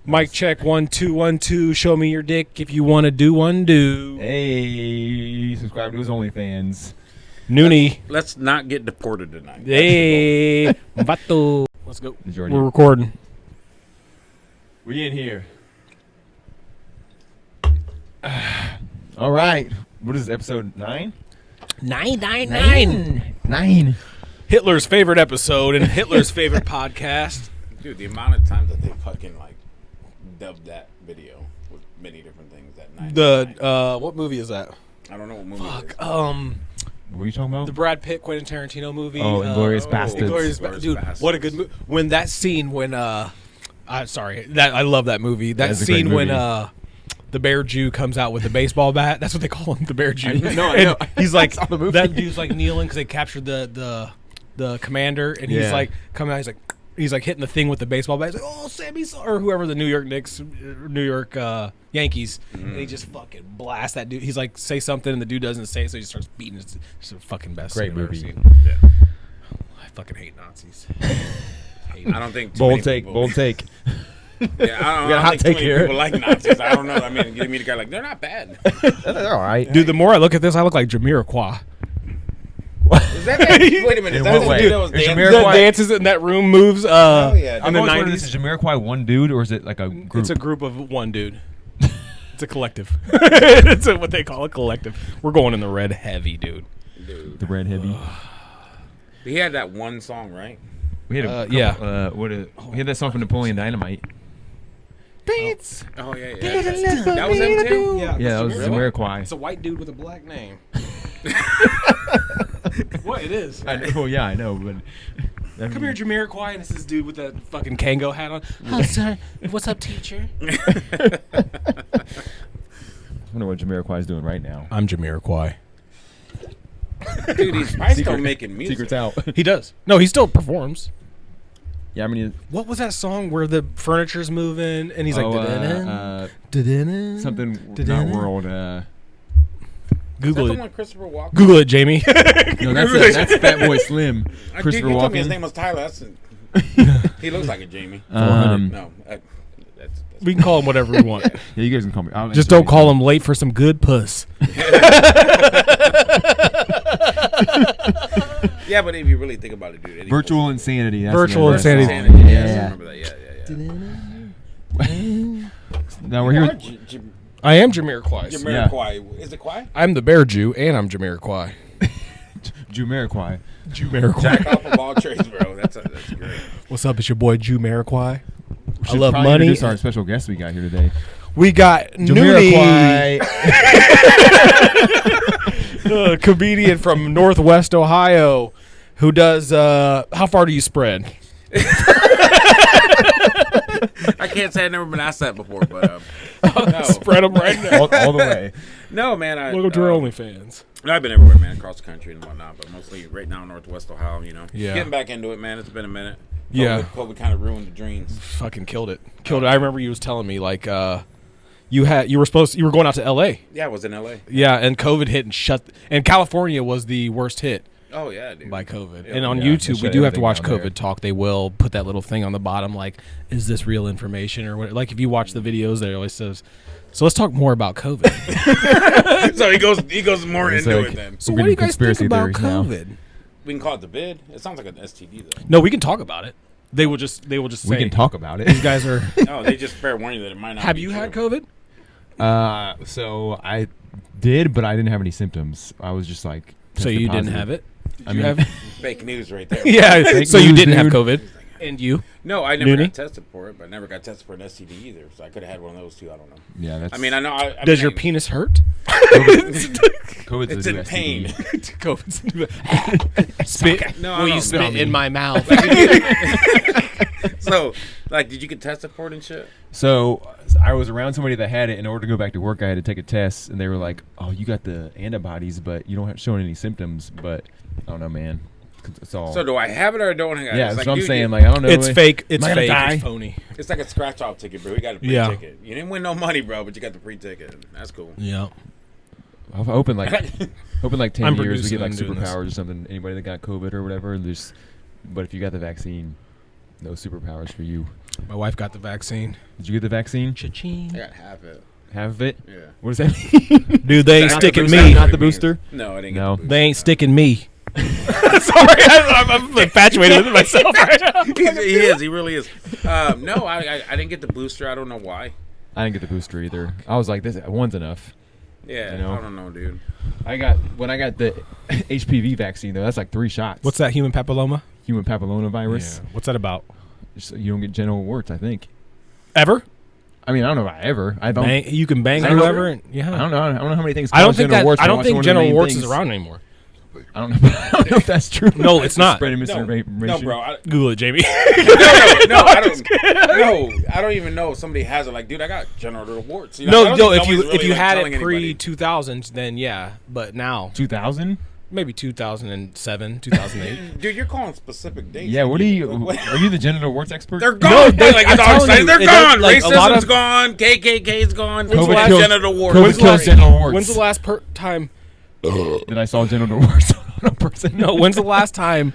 Mic check 1 2 1 2. Show me your dick if you want to do undo. Hey, subscribe to his OnlyFans. Nune. Let's not get deported tonight. Hey, vato. Let's go. Jordan. We're recording. We in here. All right. What is this, episode 9? 999. Hitler's favorite episode and Hitler's favorite podcast. Dude, the amount of times that they fucking like dubbed that video with many different things. That night. What movie is that? I don't know what movie. Fuck. It is. What are you talking about? The Brad Pitt Quentin Tarantino movie. Oh, Inglourious Bastards. Inglourious Dude, Bastards. what a good movie. When that scene when sorry, that I love that movie. That scene when the bear Jew comes out with the baseball bat. That's what they call him, the bear Jew. I know. He's like I saw the movie. that dude's like kneeling because they captured the commander, and he's like coming out. He's like hitting the thing with the baseball bat. He's like, "Oh, Sammy," or whoever the New York Knicks, New York Yankees, and he just fucking blasts that dude. He's like, "Say something," and the dude doesn't say, so he just starts beating. It's the fucking best. Great scene I've movie. ever seen. Yeah. I fucking hate Nazis. I don't think. Bold take. Bold take. Yeah, I got a hot don't think take too many here. people like Nazis. I don't know. I mean, give me the guy like they're not bad. They're all right. Dude, the more I look at this, I look like Jamiroquai. Is that that? Wait a minute. Is In that what the way? dude that was Is dancing? Jamiroquai- The dances in that room moves. Oh, yeah. In the I've always wondered, is 90s. Jamiroquai one dude or is it like a group? It's a group of one dude. It's a collective. It's what they call a collective. We're going in the red heavy, dude. Dude, the red heavy. he had that one song, right? We had a yeah. we had that song from Napoleon Dynamite. Dance. Oh yeah. That was him too. Yeah, Yeah, that was Really? Jamiroquai. It's a white dude with a black name. What it is? Well, yeah, I know, but Come here, Jamiroquai, and it's this dude with that fucking Kango hat on. Oh, sir. What's up, teacher? I wonder what Jamiroquai is doing right now. I'm Jamiroquai. Dude, he's probably still making music. Secrets out. He does. No, he still performs. Yeah, I mean, What was that song where the furniture's moving and he's like, "Da-da-da, da-da-da, something da-da-da." not world. Google Is that it. the one Christopher Walken? Google it, Jamie. No, that's Fat Boy Slim. Christopher Dude, you told me his Walken. name was Tyler. He looks like a Jamie. No, that's We can call him whatever we want. Yeah, you guys can call me. Just don't call him late for some good puss. yeah, but if you really think about it, dude, Eddie Virtual Cole's- Insanity. That's Virtual the name of that Insanity. song. Yes, I Yeah. remember that. Yeah. Now we're here. I am Jamiroquai. Jamiroquai. Is it Quai? I'm the bear Jew, and I'm Jamiroquai. Jamiroquai. Jamiroquai. Jack off of all trades, bro. That's great. What's up? It's your boy Jamiroquai. I Should love probably money. introduce our special guest we got here today. We got Nune, Jamiroquai. a comedian from Northwest Ohio, who does. How far do you spread? I can't say I've never been asked that before, but no. Spread them right now. all the way. No, man. Welcome to our OnlyFans. I've been everywhere, man, across the country and whatnot, but mostly right now, Northwest Ohio. You know, Yeah. getting back into it, man. It's been a minute. Yeah. COVID kind of ruined the dreams. Fucking killed it. Killed it. I remember you was telling me like you were going out to L.A. Yeah, I was in LA. Yeah, and COVID hit and and California was the worst hit Oh yeah, dude. by COVID. Yeah. And on Yeah, YouTube, they we shut do have to everything watch down COVID there. talk. They will put that little thing on the bottom, like, is this real information or what? Like if you watch the videos, they always says. So let's talk more about COVID. So he goes more It's into like- it then. So We're what do you getting guys think conspiracy about theories now. COVID? We can call it the bid. It sounds like an STD though. No, we can talk about it. They will just say We can talk about These it. guys are. No, they just fair warn you that it might not. Have be you true. had COVID? So I did, but I didn't have any symptoms. I was just like. So you didn't have it? I Did you mean- have? Fake news right there. Yeah. Fake So you news, didn't have dude. COVID, and you? No, I never Nune? got tested for it, but I never got tested for an STD either. So I could have had one of those too. I don't know. Yeah, that's. I mean, I know. I Does mean, your penis hurt? COVID's It's a in new STD. pain. COVID. Spit. No, Will no, you spit no. in my mouth? So, like, did you get tested for it and shit? So I was around somebody that had it. In order to go back to work, I had to take a test, and they were like, "Oh, you got the antibodies, but you don't have showing any symptoms." But I don't know, man. It's all. So do I have it or don't I have it? yeah, It's that's like, what I'm dude, saying. Like I don't know. It's fake. It's Am I gonna fake. die? It's phony. it's like a scratch off ticket, bro. You got a free Yeah. ticket. You didn't win no money, bro, but you got the free ticket. That's cool. Yeah. I'm hoping like 10 I'm years we producing get like and doing this. superpowers or something. Anybody that got COVID or whatever, but if you got the vaccine, No superpowers for you. My wife got the vaccine. Did you get the vaccine? Cha-ching. I got half it. Have it? Yeah. What does that mean? Dude, they ain't Not sticking the me. booster. Not the booster? No, I didn't No. get the booster. They ain't sticking me. Sorry, I'm infatuated with myself right now. He is. He really is. No, I didn't get the booster. I don't know why. I didn't get the booster either. I was like, this one's enough. Yeah, You know? I don't know, dude. When I got the HPV vaccine though, that's like 3 shots. What's that, human papilloma? Human papillomavirus? Yeah. What's that about? So you don't get genital warts, I think. Ever? I mean, I don't know about ever. I don't. Bang, you can bang I don't know. whoever. And, yeah. I don't know. I don't know how many things. I don't cause think genital that. warts, I but don't watch think one of the genital main warts things. is around anymore. I don't know. I don't know if that's true. No, it's not. Spreading misinformation. No, bro. Google it, Jamie. No, I don't. No, I don't even know if somebody has it. Like, dude, I got genital warts. You know, I No, don't no. think If nobody's you really, had telling it pre anybody. 2000s, then yeah. But now, 2000. maybe 2007, 2008. Dude, you're calling specific dates. Yeah. What are you? What- Are you the genital warts expert? They're gone. they- like I'm it's all telling exciting. you, They're it gone. does, like, a lot Racism's of- gone. KKK's gone. When's the COVID last kills, genital warts? COVID When's the kills last- genital warts. When's the last time? that I saw genital warts on a person? No, when's the last time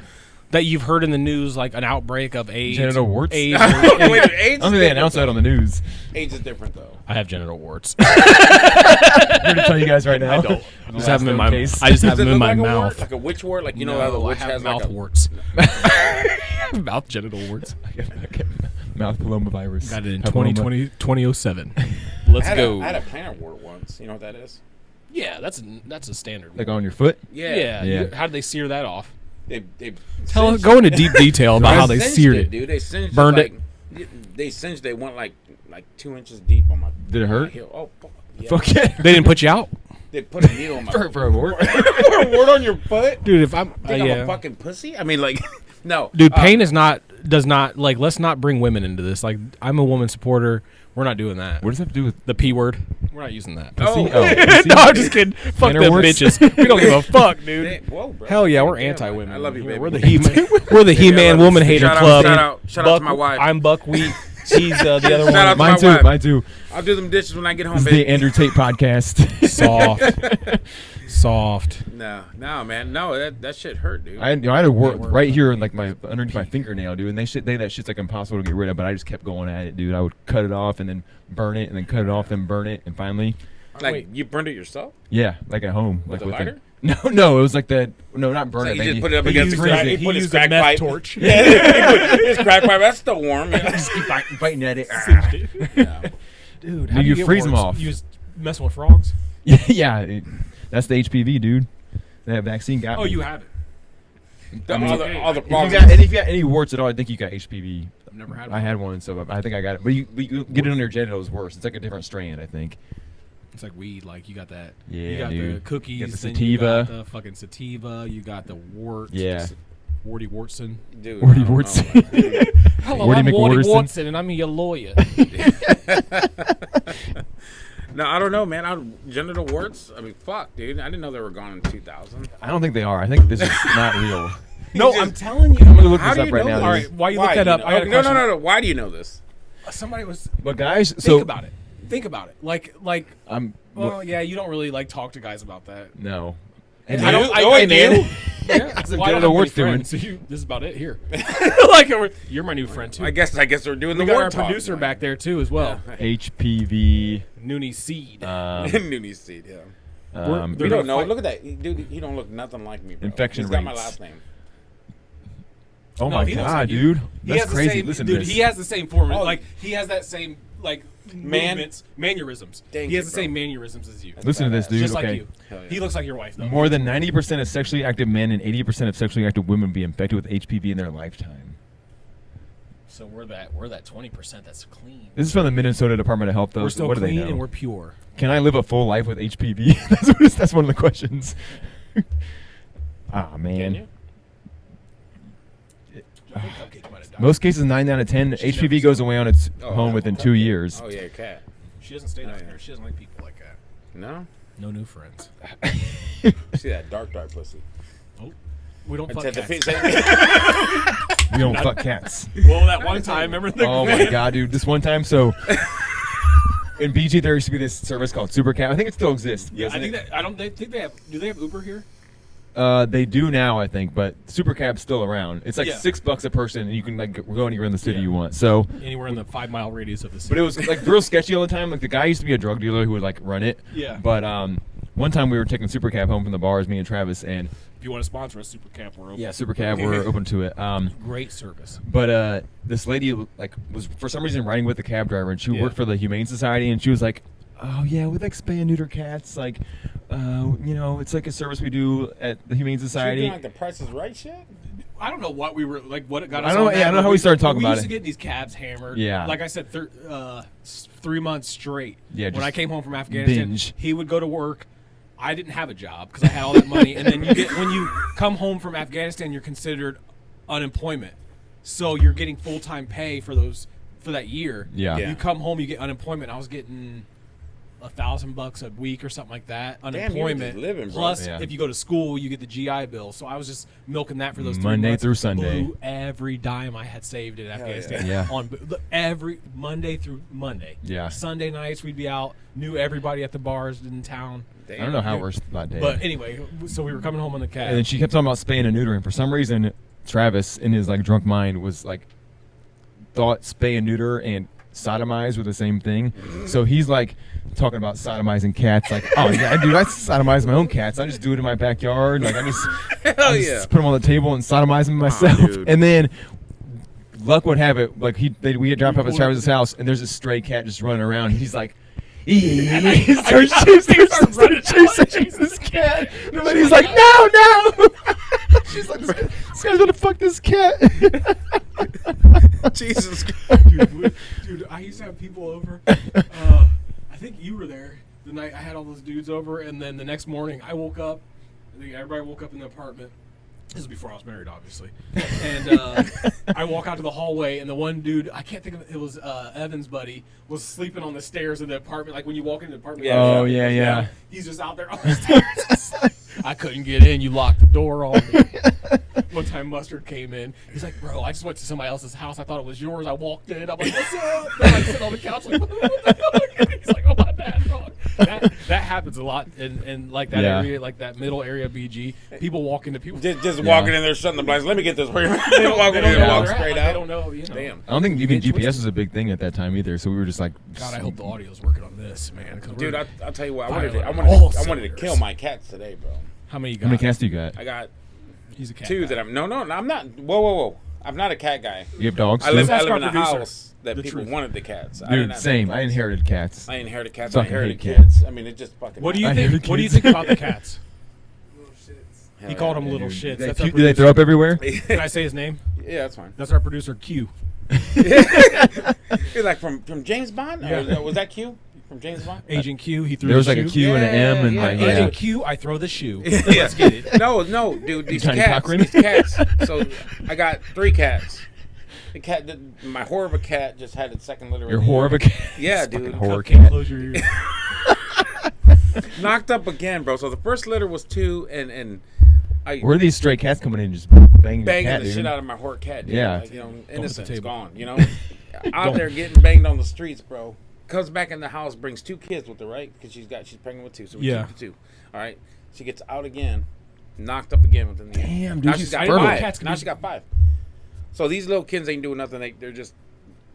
that you've heard in the news like an outbreak of AIDS? Genital warts? AIDS. Wait, or- AIDS I don't is think they different, announced that though. on the news. AIDS is different though. I have genital warts. I'm here to tell you guys right now. I don't. I just have them in my. Case. I just have Does it them in look my like a mouth. wart? Like a witch wart? Like you know how the No, I witch have has mouth like a warts. Mouth genital warts. Mouth pallomavirus. Got it in Papilloma. 2007. Let's I go. had a plantar wart once. You know what that is? Yeah, that's a standard. Like on your foot? Yeah. Yeah. How did they sear that off? They Go into deep detail about how they singed seared it. dude. They singed Burned it. Like, they singed. They went like 2 inches deep on my. Did it hurt? my heel. Oh, fuck. Yeah. Fuck yeah. They didn't put you out, They put a needle in my. For a wart? For a wart on your foot? dude. If I'm, Think I'm yeah. a fucking pussy? I mean, like, no. Dude, pain does not like. Let's not bring women into this. Like, I'm a woman supporter. We're not doing that. What does that have to do with The P word. We're not using that. Oh. pussy? Pussy? No, I'm just kidding. Fuck Plantar them warts? bitches. We don't give a fuck, dude. They- whoa, bro. Hell yeah, we're Damn, anti-women. I love you, baby. We're the He-Man. We're the He-Man love you. woman hater Shout out- club. shout out to my wife. I'm Buckwheat. He's the other Shout one. out to Mine my too. wife. Mine too. I'll do them dishes when I get home, This is baby. the Andrew Tate podcast. Soft. No, man. No, that shit hurt, dude. I had a wart Yeah, right here in like my underneath my fingernail, dude. And that shit's like impossible to get rid of. But I just kept going at it, dude. I would cut it off and then burn it, and then cut it off, then burn it, and finally, like, Wait. you burned it yourself? yeah, like at home, With like a lighter? No, it was like that. No, not burn So it. you just baby. put it up But against you the freeze crack. it. He put his used a crack meth pipe. torch. Yeah, his crack pipe. That's still warm. Just keep biting at it. Yeah. Dude, how do you get freeze 'em warts? off? You just messing with frogs? Yeah, that's the HPV, dude. That vaccine got me. You have it. The- I mean, all the If you problems. got, and if you got any warts at all, I think you got HPV. I've never had I had one, so I think I got it. But you get it on your genitals worse. It's like a different strand, I think. It's like weed. Like you got that. Yeah, you got dude. the cookies. You got the then you got sativa. the fucking sativa. You got the wart. Yeah. Warty Wartson. Dude, Warty I don't warts. know, like, Hello, Warty I'm Warty McWaterson. Watson, and I'm your lawyer. no, I don't know, man. Genital warts. I mean, fuck, dude. I didn't know they were gone in 2000. I don't think they are. I think this is not real. No, just- I'm telling you. I'm gonna look How this do up you right know now. that? All dude. right, while you Why look that do you up, know? I got a no, question. no. Why do you know this? Somebody was. But guys, Think so about it. Think about it. Like. I'm. Well, yeah, you don't really like talk to guys about that. No. I do? don't. Oh, wait, man. do you? Yeah, How's the well, I don't genital have warts many doing? friends, so this is about it here. Like, you're my new friend too. I guess we're doing we the got our word talk producer tonight. back there too, as well. HPV. Nune Seed. Nune seed, yeah. We're- You don't know. fight- Look at that, dude. He don't look nothing like me, bro. Infection He's got my rates. last name. Oh No, my he looks god, like you. dude. He That's has the crazy. same, Listen dude. to this. He has the same form. Oh. Like he has that same movements, mannerisms. Thank He has you, the same bro. mannerisms as you. Listen to this, badass. dude. Just okay. like you. Hell yeah. He looks like your wife though. More than 90% of sexually active men and 80% of sexually active women be infected with HPV in their lifetime. So we're that 20% that's clean. This is from the Minnesota Department of Health, though. We're so still what do they clean know? and we're pure. Can I live a full life with HPV? that's one of the questions. Ah, Can man. you? Most cases, 9 out of 10, She's HPV never goes seen away on its Oh, home yeah. within 2 years. Oh yeah, cat. She doesn't stay down Oh, yeah. there. She doesn't like people like that. No. No new friends. See that dark pussy. We don't fuck Said the cats. said- We don't fuck cats. Well, that one time, remember the Oh my god, dude! This one time, so in BG there used to be this service called Supercat. I think it still exists. Yeah, I doesn't think it? that I don't. They think they have. Do they have Uber here? They do now, I think, but Super Cab's still around. It's like Yeah. $6 a person, and you can like go anywhere in the city you want. So, Anywhere in the 5-mile radius of the city. but it was like real sketchy all the time. Like the guy used to be a drug dealer who would like run it. Yeah. But one time we were taking Super Cab home from the bars, me and Travis, and if you want to sponsor a Super Camp, we're open. yeah, Super Cab, we're open to it. Great service. But this lady like was for some reason riding with the cab driver, and she worked for the Humane Society, and she was like, "Oh yeah, we like spay and neuter cats. Like, it's like a service we do at the Humane She Society." doing like the Price is Right shit. I don't know what we were like. What it got us. I don't know- on that, yeah, I don't know but how we started talking we about used it. to get these cabs hammered. Yeah. Like I said, 3 months straight. Yeah, When just I came home from Afghanistan, binge. he would go to work. I didn't have a job because I had all that money, and then when you come home from Afghanistan, you're considered unemployment. So you're getting full-time pay for that year. Yeah. Yeah. You come home, you get unemployment. I was getting $1,000 a week or something like that. Damn, you were Unemployment. just living, bro. Plus, Yeah. if you go to school, you get the GI Bill. So I was just milking that for those 3 Monday months. through Sunday. Blew every dime I had saved in Afghanistan. yeah. On every Monday through Monday. Yeah. Sunday nights we'd be out. Knew everybody at the bars in town. I don't know how it works that day. But anyway, so we were coming home on the cab. And then she kept talking about spaying and neutering. For some reason, Travis, in his like drunk mind, was like thought spay and neuter and sodomize were the same thing. So he's like talking about sodomizing cats. Like, oh yeah, dude, I sodomize my own cats. I just do it in my backyard. Like I just yeah. put them on the table and sodomize them myself. dude. And then luck would have it, like we had dropped off at Travis's house, and there's a stray cat just running around. And he's like. He starts chasing this cat. And then he's like, no. She's like, this guy's gonna fuck this cat. Jesus Christ. Dude, I used to have people over. I think you were there the night I had all those dudes over, and then the next morning I woke up. I think everybody woke up in the apartment. This is before I was married, obviously. And I walk out to the hallway, and the one dude, I can't think of it, was Evan's buddy, was sleeping on the stairs of the apartment. Like when you walk into the apartment. Yeah. Oh, yeah. He's just out there on the stairs. I couldn't get in. You locked the door on me. One time Mustard came in. He's like, bro, I just went to somebody else's house. I thought it was yours. I walked in. I'm like, what's up? I'm like sitting on the couch like, what the fuck? He's like, oh, my bad, dog. That happens a lot in like that area, like that middle area BG. People walk into people. Just walking in there, shutting the blinds. Let me get this. They don't walk in know there and where walk they're at. straight Like, out. They don't know, you know. Damn. I don't think even Bitch, GPS was a big thing at that time either. So we were just like, God, I hope the audio's working on this, man. 'Cause Dude, we're- I'll tell you what. I Firing wanted all to cylinders. kill my cats today, bro. How many you got? how many cats do you got? I got He's a cat two guy. that I'm. No, I'm not. Whoa. I'm not a cat guy. You have dogs I too? live Ask in our a producer house that the people truth. wanted the cats. I Dude, didn't have same. any I dogs. inherited cats. I inherited cats. I Fucking inherited hate kids. cats. I mean, it just fucking. What do you I think? heard What do you kids. think about the cats? Hell He called yeah. them little Dude, shits. They, That's our do they producer. throw up everywhere? Can I say his name? Yeah, that's fine. That's our producer Q. You're like from James Bond? Yeah. Or was that Q from James Bond? Agent Q. He threw There was the like a shoe. Q and an M, and Yeah, like yeah. Agent Q. I throw the shoe. Let's get it. No, dude. These Johnny cats. Cochran? These cats. So I got 3 cats. The cat, my whore of a cat, just had its second litter. your whore of a cat. Yeah, dude. Whore Can't cat. close your ears. Knocked up again, bro. So the first litter was 2, and I Where are these stray cats coming in and just banging banging cat, the dude? shit out of my whore cat, dude. Yeah. Like, innocence table. gone, out there getting banged on the streets, bro. Comes back in the house, brings 2 kids with her, right? Because she's pregnant with 2, so we Yeah. keep the 2. All right. She gets out again, knocked up again within the Damn, dude, Now she's she's got fertile. 5. Cats can Now be- she got 5. So these little kids ain't doing nothing. They're just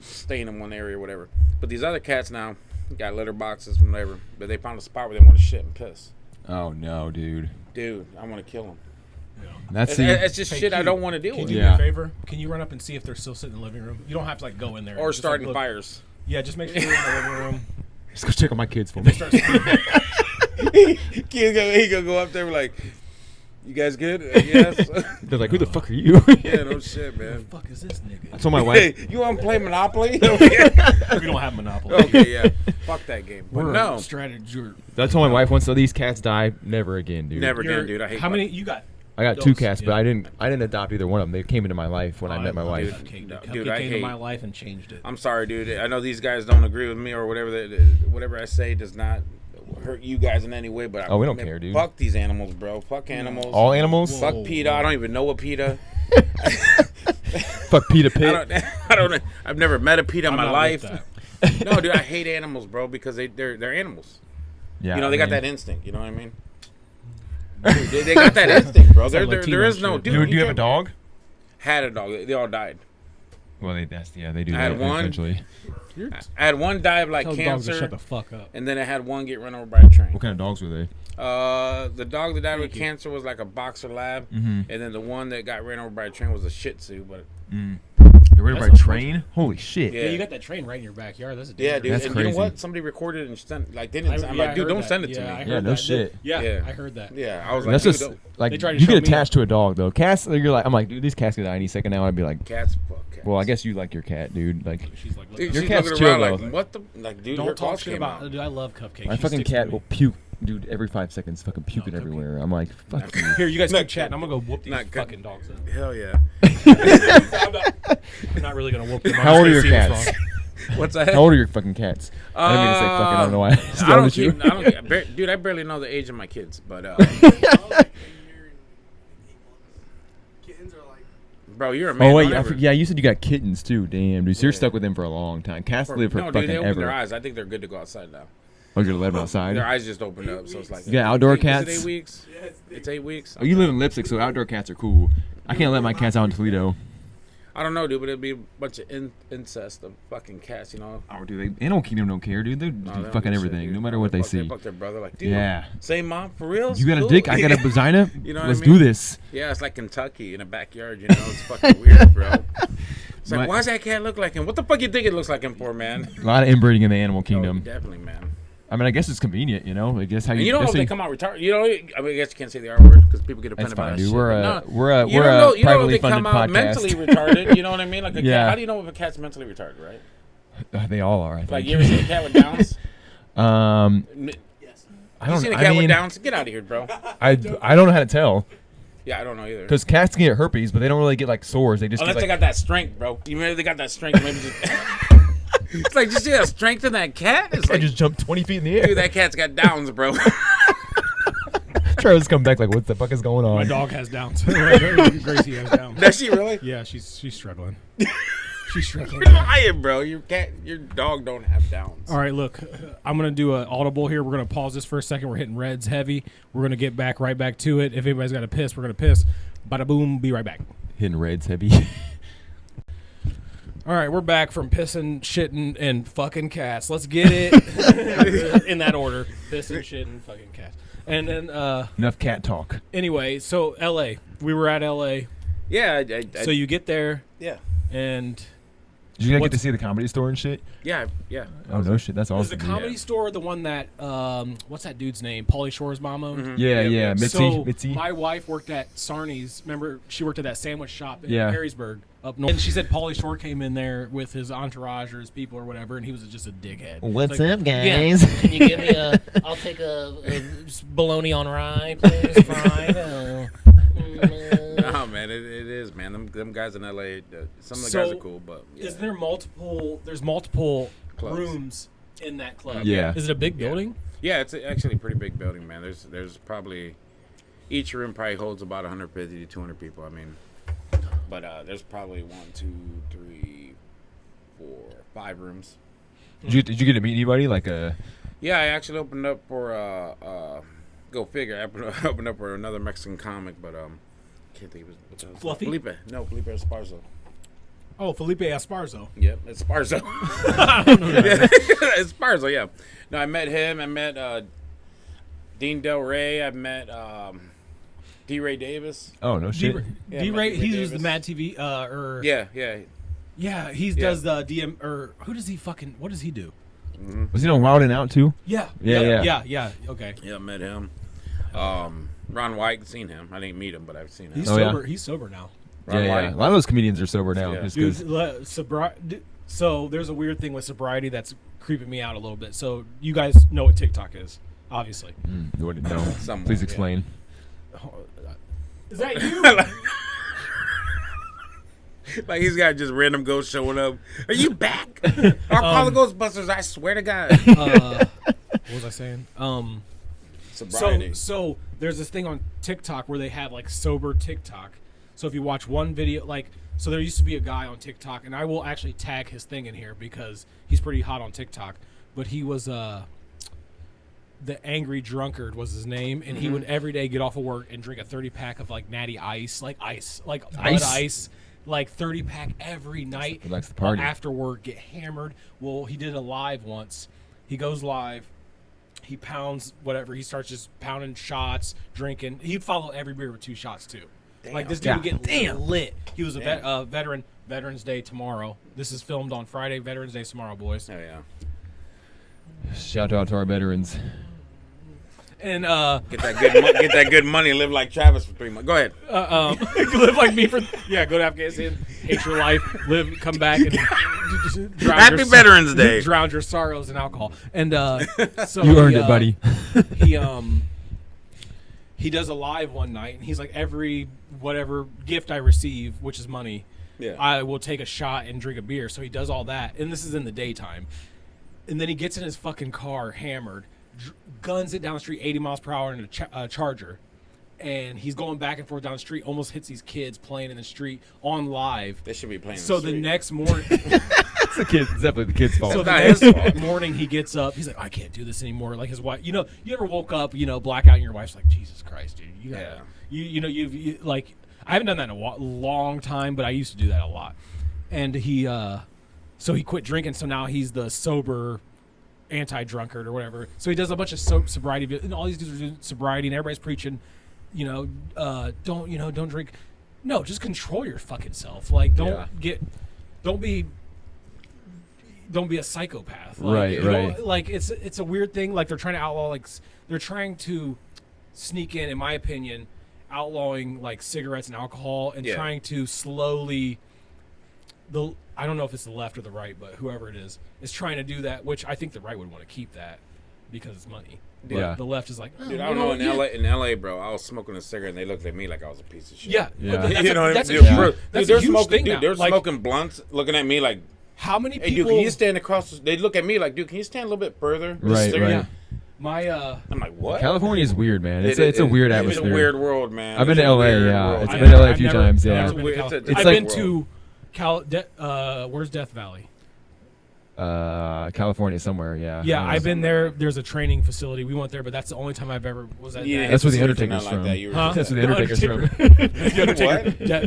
staying in one area or whatever. But these other cats now got litter boxes from whatever. But they found a spot where they want to shit and piss. Oh no, dude. Dude, I want to kill them. That's It's just Hey, shit I Q, don't want to deal Can you with. do Yeah. me a favor? Can you run up and see if they're still sitting in the living room? You don't have to like go in there. Or Just, starting like, look. fires. Yeah, just make sure you're in the living room. Just go check on my kids for They me. start speaking. He gonna go up there like, you guys good? Yes. They're like, who the fuck are you? Yeah, no shit, man. What the fuck is this nigga? I told my Hey, wife. you want to play Monopoly? We don't have Monopoly. Okay, yeah. Fuck that game. But We're no, strategy. I told my wife once, so these cats die, never again, dude. never again, dude. I hate How many bugs. you got? I got 2 Dogs, cats, but yeah. I didn't adopt either one of them. They came into my life when I met my wife. Cupcake, No, Cupcake dude, I came to hate- my life and changed it. I'm sorry, dude. I know these guys don't agree with me or whatever. Whatever I say does not hurt you guys in any way. But Oh, we don't care, dude. Fuck these animals, bro. Fuck animals. All animals? Whoa. Fuck PETA. I don't even know a PETA. Fuck Peter Pit. I don't. I've never met a PETA in I'm my not life. with that. No, dude. I hate animals, bro, because they're animals. Yeah, You know, they got man. that instinct. You know what I mean? Dude, they got that instinct, bro. That's There Latino is no shit. dude. Dude, do you have a dog? Had a dog. They all died. Well, they do I that had one. eventually. I had one die of like Tell dogs to cancer, shut the fuck up. and then I had one get run over by a train. What kind of dogs were they? The dog that died with cancer was like a boxer lab, and then the one that got ran over by a train was a Shih Tzu. But They were by train? Holy shit. Yeah. Yeah, you got that train right in your backyard. That's a yeah, dude. That's and you know crazy. what? Somebody recorded it and sent like they didn't. I'm yeah, like, dude, I don't heard send that. it to Yeah, I me. heard Yeah, no that. shit. Yeah, Yeah. I heard that. Yeah, I was That's like, just dude, like They tried to you show get me- attached to a dog though. Cats, you're like, I'm like, dude, these cats could die any second now. I'd be like, cats, fuck cats. well, I guess you like your cat, dude. Like, She's like, Dude, Your she's cat's looking chill, around though. like, what the like, dude? her don't talk claws shit came about. out. Dude, I love cupcakes. my She fucking sticks cat to will me. puke, dude, every 5 seconds, fucking puking Cupcake. everywhere. I'm like, fuck you. Here, you guys Not keep chatting. I'm gonna go whoop these not good. fucking dogs. Up. Hell yeah. I'm not really gonna whoop them. I'm How just old are gonna your see what's cats? wrong. What's that? How old are your fucking cats? I didn't mean to say fucking. I don't know why. I don't keep. I don't. Dude, I barely know the age of my kids, but bro, you're a man. Oh wait, Don't I ever- yeah, you said you got kittens too. Damn, dude, so you're Yeah. stuck with them for a long time. Cats live for no, dude, fucking they open ever. their eyes. I think they're good to go outside now. Oh, you're gonna let them outside? Their eyes just opened up, so it's like You got outdoor Is it cats? 8 weeks? It's 8 weeks. Oh, you live in Lipstick, so outdoor cats are cool. I can't let my cats out in Toledo. I don't know, dude, but it'd be a bunch of incest of fucking cats, you know. Oh, dude, Animal Kingdom don't care, dude. They No, do they don't fucking give a shit, everything, dude. no matter what they They see. fuck their brother, like, dude, Yeah. same mom, for real? You got a Cool. dick, I got a vagina. You know what Let's I mean? do this. Yeah, it's like Kentucky in a backyard, you know. It's fucking weird, bro. It's like, My- why does that cat look like him? What the fuck you think it looks like him for, man? A lot of inbreeding in the Animal Oh, Kingdom. definitely, man. I mean, I guess it's convenient, you know. I guess how And you. you don't know that's if they how come out retarded. You know, I mean, I guess you can't say the R word because people get That's offended fine, by that dude. shit. We're but a no, we're a you we're don't know, a you know if privately they come funded out mentally podcast. retarded. You know what I mean? Like a Yeah. cat. How do you know if a cat's mentally retarded, right? They all are. I think. Like you ever seen a cat with Downs? I You don't. seen a I cat mean, with Downs? Get out of here, bro. I don't know how to tell Yeah, I don't know either. because cats can get herpes, but they don't really get like sores. They just Unless get they like, got that strength, bro. You remember they got that strength? Maybe just. It's like, you see that strength in that cat? It's I like, just jumped 20 feet in the air. dude, that cat's got Downs, bro. Travis come back like, what the fuck is going on? My dog has downs. Gracie has downs. Does she really? Yeah, she's struggling. She's struggling. You're lying, bro. Your dog don't have Downs. All right, look, I'm gonna do an audible here. We're gonna pause this for a second. We're hitting reds heavy. We're gonna get right back to it. If anybody's got to piss, we're gonna piss. Bada boom. Be right back. Hitting reds heavy. All right, we're back from pissing, shitting, and fucking cats. Let's get it in that order: pissing, shitting, fucking cats. And then, Enough cat talk. anyway, so L.A. We were at L.A. Yeah, So you get there, yeah, and Did you guys get What's- to see the comedy store and shit? yeah. Oh no shit, that's is awesome. the comedy store the one that what's that dude's name? Pauly Shore's mom owned. Yeah, Mitzi. So Mitzi. my wife worked at Sarni's. Remember, she worked at that sandwich shop in Yeah. Harrisburg up north. And she said Pauly Shore came in there with his entourage or his people or whatever, and he was just a dickhead. What's Like, up, guys? Can you give me a? I'll take a bologna on rye, please, fried. No, man, it is, man. Them guys in LA, some of the So, guys are cool, but yeah. Is there multiple? There's multiple Clubs. rooms in that club. Yeah. Is it a big building? Yeah, it's actually a pretty big building, man. There's probably each room probably holds about 150 to 200 people. I mean, but there's probably 1, 2, 3, 4, 5 rooms. Did you get to meet anybody? Like Yeah, I actually opened up for go figure. I opened up for another Mexican comic, but can't think of what's his Fluffy? Felipe Esparzo. Oh, Felipe Esparzo. Yep, Esparzo. I don't know that. Esparzo, yeah. No, I met him. I met Dean Del Rey. I met D. Ray Davis. oh no shit. Yeah, D-Ray, Ray he was the Davis. Mad TV, or Yeah. he does the DM, or who does he fucking? What does he do? Was he on Wild and Out too? Yeah, Yeah. Okay, Yeah, I met him. Ron White, seen him. I didn't meet him, but I've seen him. he's Oh, yeah. sober. He's sober now. Ron Yeah. White. A lot of those comedians are sober now. Yeah. Just Dude, 'cause- so there's a weird thing with sobriety that's creeping me out a little bit. So you guys know what TikTok is, obviously. you wouldn't know. Somewhat, Please yeah. explain. Is that you? Like he's got just random ghosts showing up. Are you back? I'll call the Ghostbusters. I swear to God. What was I saying? Sobriety. So there's this thing on TikTok where they have like sober TikTok. So if you watch one video, like, so there used to be a guy on TikTok, and I will actually tag his thing in here because he's pretty hot on TikTok. But he was the Angry Drunkard was his name, and he would every day get off of work and drink a 30-pack of like Natty Ice, like Bud Ice, like 30-pack every night. He likes the party. After work, get hammered. Well, he did a live once. He goes live. He pounds whatever. He starts just pounding shots, drinking. He'd follow every beer with 2 shots too. Like this dude would get lit. He was a veteran. Veterans Day tomorrow. This is filmed on Friday. Veterans Day tomorrow, boys. Oh yeah. Shout out to our veterans. And Get that good money and live like Travis for 3 months. Go ahead. live like me for go to Afghanistan, hate your life, live, come back, and drown Happy your, Veterans Day. drown your sorrows in alcohol. And so You earned it, buddy. He does a live one night, and he's like, every whatever gift I receive, which is money, I will take a shot and drink a beer. So he does all that, and this is in the daytime. And then he gets in his fucking car, hammered, guns it down the street 80 miles per hour in a Charger. And he's going back and forth down the street, almost hits these kids playing in the street on live. They should be playing. So the next morning, It's definitely the kid's fault. so the next morning he gets up. He's like, I can't do this anymore. Like his wife, you ever woke up, blackout, and your wife's like, Jesus Christ, dude, you gotta, you like, I haven't done that in a long time, but I used to do that a lot. And so he quit drinking. So now he's the sober anti-drunkard or whatever. So he does a bunch of sobriety, and all these dudes are doing sobriety, and everybody's preaching, don't drink. No, just control your fucking self. Like, don't be a psychopath. Like, right. Like it's a weird thing. Like they're trying to outlaw. Like they're trying to sneak in my opinion, outlawing like cigarettes and alcohol, and trying to slowly. I don't know if it's the left or the right, but whoever it is trying to do that. Which I think the right would want to keep that because it's money. But the left is like, dude, I don't know. In LA, bro, I was smoking a cigarette and they looked at me like I was a piece of shit. Yeah. That's They're a huge thing now. They're Like, smoking blunts, looking at me like, how many people? hey, dude, can you stand across? They look at me like, dude, can you stand a little bit further? Right. Yeah. I'm like, what? California is weird, man. It's a weird atmosphere. It's a weird world, man. I've been to LA, yeah. I've been to LA a few times, yeah. I've It's been to where's Death Valley? California somewhere, yeah. Yeah, I've been there. There's a training facility. We went there, but that's the only time I've ever was at. Yeah, that's where the Undertaker's from. Huh? That's where the Undertaker's from.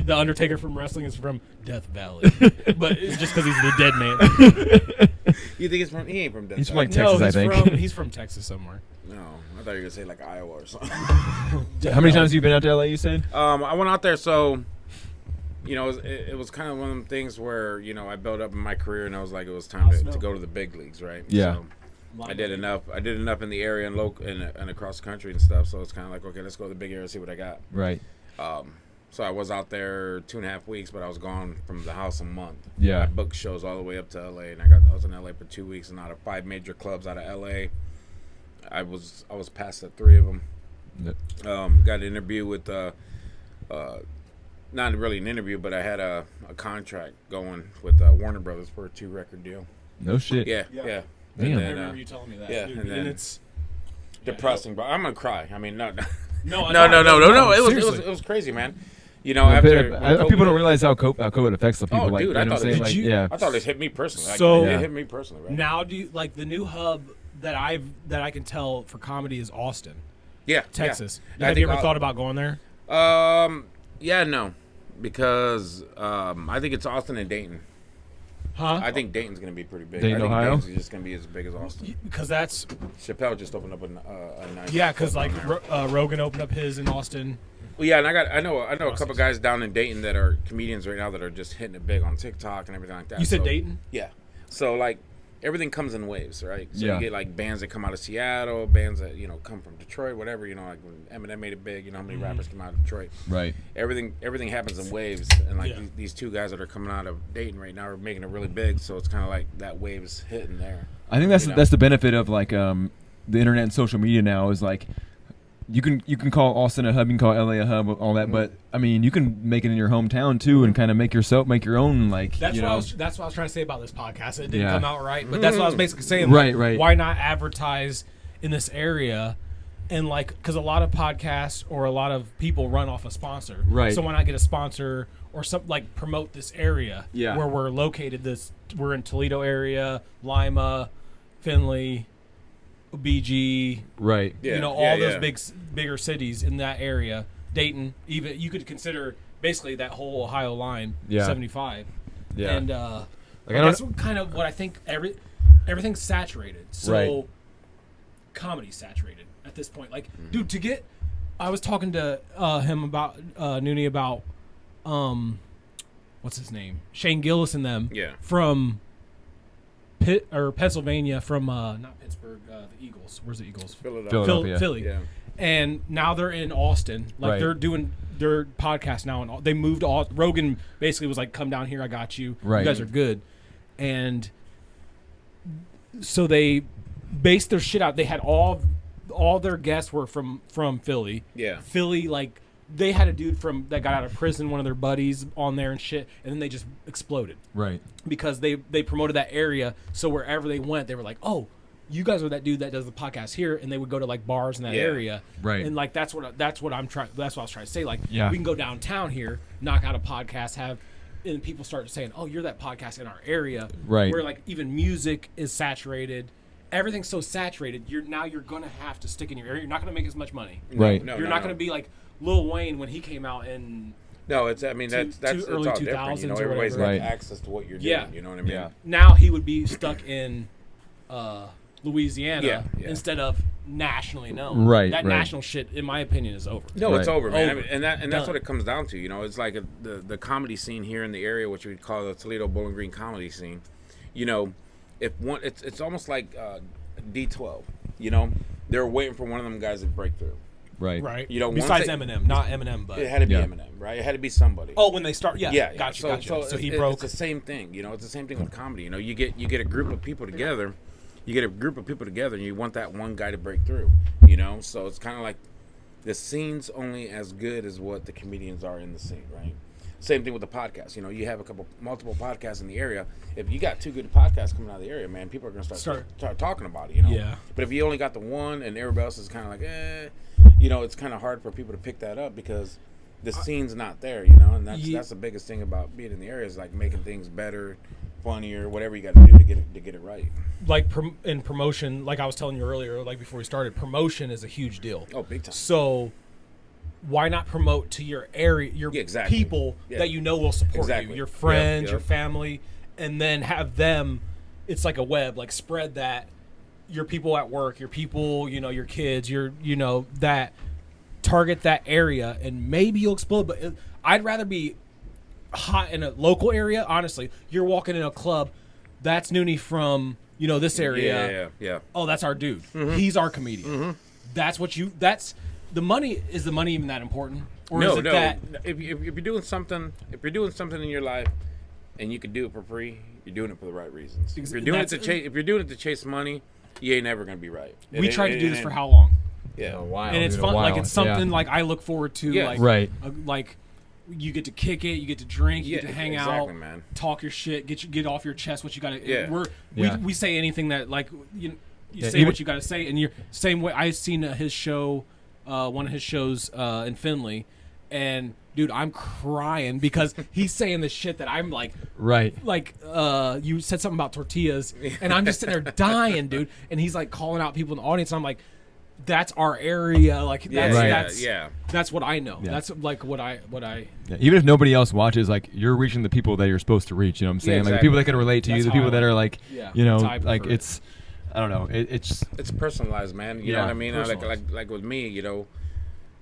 The Undertaker from wrestling is from Death Valley, but it's just because he's the dead man. You think he ain't from Death Valley? He's from like Texas, I think. He's from Texas somewhere. No, I thought you were gonna say like Iowa or something. How many times have you been out to LA? You said. I went out there, so it was kind of one of them things where I built up in my career, and I was like, it was time to go to the big leagues, right? Yeah. So I did enough in the area and local and across the country and stuff. So it's kind of like, okay, let's go to the big area and see what I got. Right. So I was out there 2.5 weeks, but I was gone from the house a month. Yeah. I booked shows all the way up to LA, and I was in LA for 2 weeks, and out of 5 major clubs out of LA, I was past at 3 of them. Got an interview with not really an interview, but I had a contract going with Warner Brothers for a 2-record deal. No shit. Yeah. Damn. And then, I remember you telling me that. Yeah, dude, and then it's depressing, bro. I'm gonna cry. I mean, no. no. It was crazy, man. People don't realize how COVID affects the people. Oh, like, dude, I thought it hit me personally. So it hit me personally. Right? Now, do you like the new hub that I can tell for comedy is Austin, Texas? Yeah. Have you ever thought about going there? No, because I think it's Austin and Dayton. Huh? I think Dayton's gonna be pretty big. Dayton, I think Ohio? Dayton's just gonna be as big as Austin. Because that's Chappelle just opened up a nice. yeah. Because like Rogan opened up his in Austin. Well, yeah, and I know a couple guys down in Dayton that are comedians right now that are just hitting it big on TikTok and everything like that. You said Dayton? Yeah. So like everything comes in waves, right? So Yeah. you get like bands that come out of Seattle, bands that come from Detroit, whatever. Like when Eminem made it big, how many rappers came out of Detroit? Right. Everything happens in waves, and like these 2 guys that are coming out of Dayton right now are making it really big. So it's kind of like that wave's hitting there. I think that's the benefit of like the internet and social media now is like you can call Austin a hub, you can call LA a hub, all that, but I mean you can make it in your hometown too and kind of make your own like. That's what I was trying to say about this podcast. It didn't come out right, but that's what I was basically saying. Right, like, right. Why not advertise in this area? And like, because a lot of podcasts or a lot of people run off a sponsor, right? So why not get a sponsor or something like promote this area where we're located? We're in Toledo area, Lima, Findlay, BG, Right. Yeah, all those bigger cities in that area. Dayton, even you could consider basically that whole Ohio line, 75. Yeah. And that's kind of what I think. Everything's saturated. So comedy's saturated at this point. Like, dude, I was talking to him about Nune about what's his name, Shane Gillis and them. Yeah. From Pennsylvania, from not Pittsburgh, the Eagles. Where's the Eagles? Philadelphia. Philly. Yeah. And now they're in Austin. Like they're doing their podcast now, and they moved to Rogan. Basically, was like, "Come down here, I got you. Right. You guys are good." And so they based their shit out. They had all their guests were from Philly. Yeah. Philly, like they had a dude that got out of prison, one of their buddies on there and shit, and then they just exploded. Right. Because they promoted that area, so wherever they went, they were like, "Oh, you guys are that dude that does the podcast here," and they would go to like bars in that area, right? And like that's what I'm trying. That's what I was trying to say. Like, we can go downtown here, knock out a podcast, and people start saying, "Oh, you're that podcast in our area," right? Where like even music is saturated, everything's so saturated. You're gonna have to stick in your area. You're not gonna make as much money, right? You're not gonna be like Lil Wayne when he came out in. No, it's. I mean, that's early all 2000s different. You know, or everybody's whatever. got access to what you're doing. Yeah. You know what I mean? Yeah. Now he would be stuck in Louisiana instead of nationally known. Right. That national shit, in my opinion, is over. No, it's over, man. Over. I mean, and that's what it comes down to. You know, it's like the comedy scene here in the area, which we call the Toledo Bowling Green comedy scene. You know, it's almost like D12. You know, they're waiting for one of them guys to break through. Right. You know, besides Eminem, not Eminem, but it had to be Eminem, right? It had to be somebody. Oh, when they start, gotcha. So he broke. It's the same thing, you know. It's the same thing with comedy. You know, you get a group of people together. You get a group of people together, and you want that one guy to break through. You know, so it's kind of like the scene's only as good as what the comedians are in the scene, right? Same thing with the podcast. You know, you have multiple podcasts in the area. If you got two good podcasts coming out of the area, man, people are gonna start talking about it. You know. Yeah. But if you only got the one, and everybody else is kind of like, you know, it's kind of hard for people to pick that up because the scene's not there. You know, and that's the biggest thing about being in the area is like making things better, funnier, whatever you got to do to get it right. Like in promotion, like I was telling you earlier, like before we started, promotion is a huge deal. Oh, big time. So why not promote to your area, your people that you know will support you, your friends, your family, and then have them. It's like a web, like spread that. Your people at work, your people, you know, your kids, that target that area, and maybe you'll explode. But I'd rather be hot in a local area. Honestly, you're walking in a club, that's Nune from this area. Yeah. Oh, that's our dude. Mm-hmm. He's our comedian. Mm-hmm. That's the money. Is the money even that important? Or no, is it that if you're doing something, in your life, and you can do it for free, you're doing it for the right reasons. If you're doing it to chase money, you ain't never gonna be right. We tried to do this for how long? Yeah, a while. And it's fun. Like it's something like I look forward to. Yes. Like, right. Like you get to kick it, you get to drink, you get to hang out, man. Talk your shit, get off your chest what you got to. Yeah. We say anything that like you say what you got to say, and you're same way. I've seen his show, one of his shows in Findlay, and dude, I'm crying because he's saying the shit that I'm like. Right. Like you said something about tortillas, and I'm just sitting there dying, dude. And he's like calling out people in the audience. And I'm like, that's our area. Like that's what I know. Yeah. That's like what I. Yeah. Even if nobody else watches, like you're reaching the people that you're supposed to reach. You know what I'm saying? Exactly. Like the people that can relate to you, the people that are like, like it's. I don't know. It's personalized, man. You know what I mean? Like with me, you know,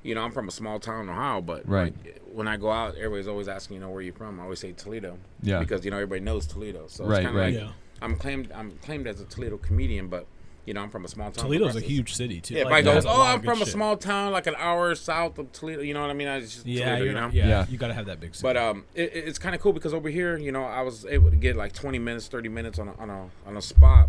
I'm from a small town in Ohio, but like, when I go out, everybody's always asking, where you from? I always say Toledo, because everybody knows Toledo. So it's kind of like I'm claimed as a Toledo comedian, but I'm from a small town. Toledo's a huge city too. Yeah, like, if I go, I'm from a small town, like an hour south of Toledo. You know what I mean? It's just Toledo, you got to have that big city. But it's kind of cool because over here, I was able to get like 20 minutes, 30 minutes on a spot.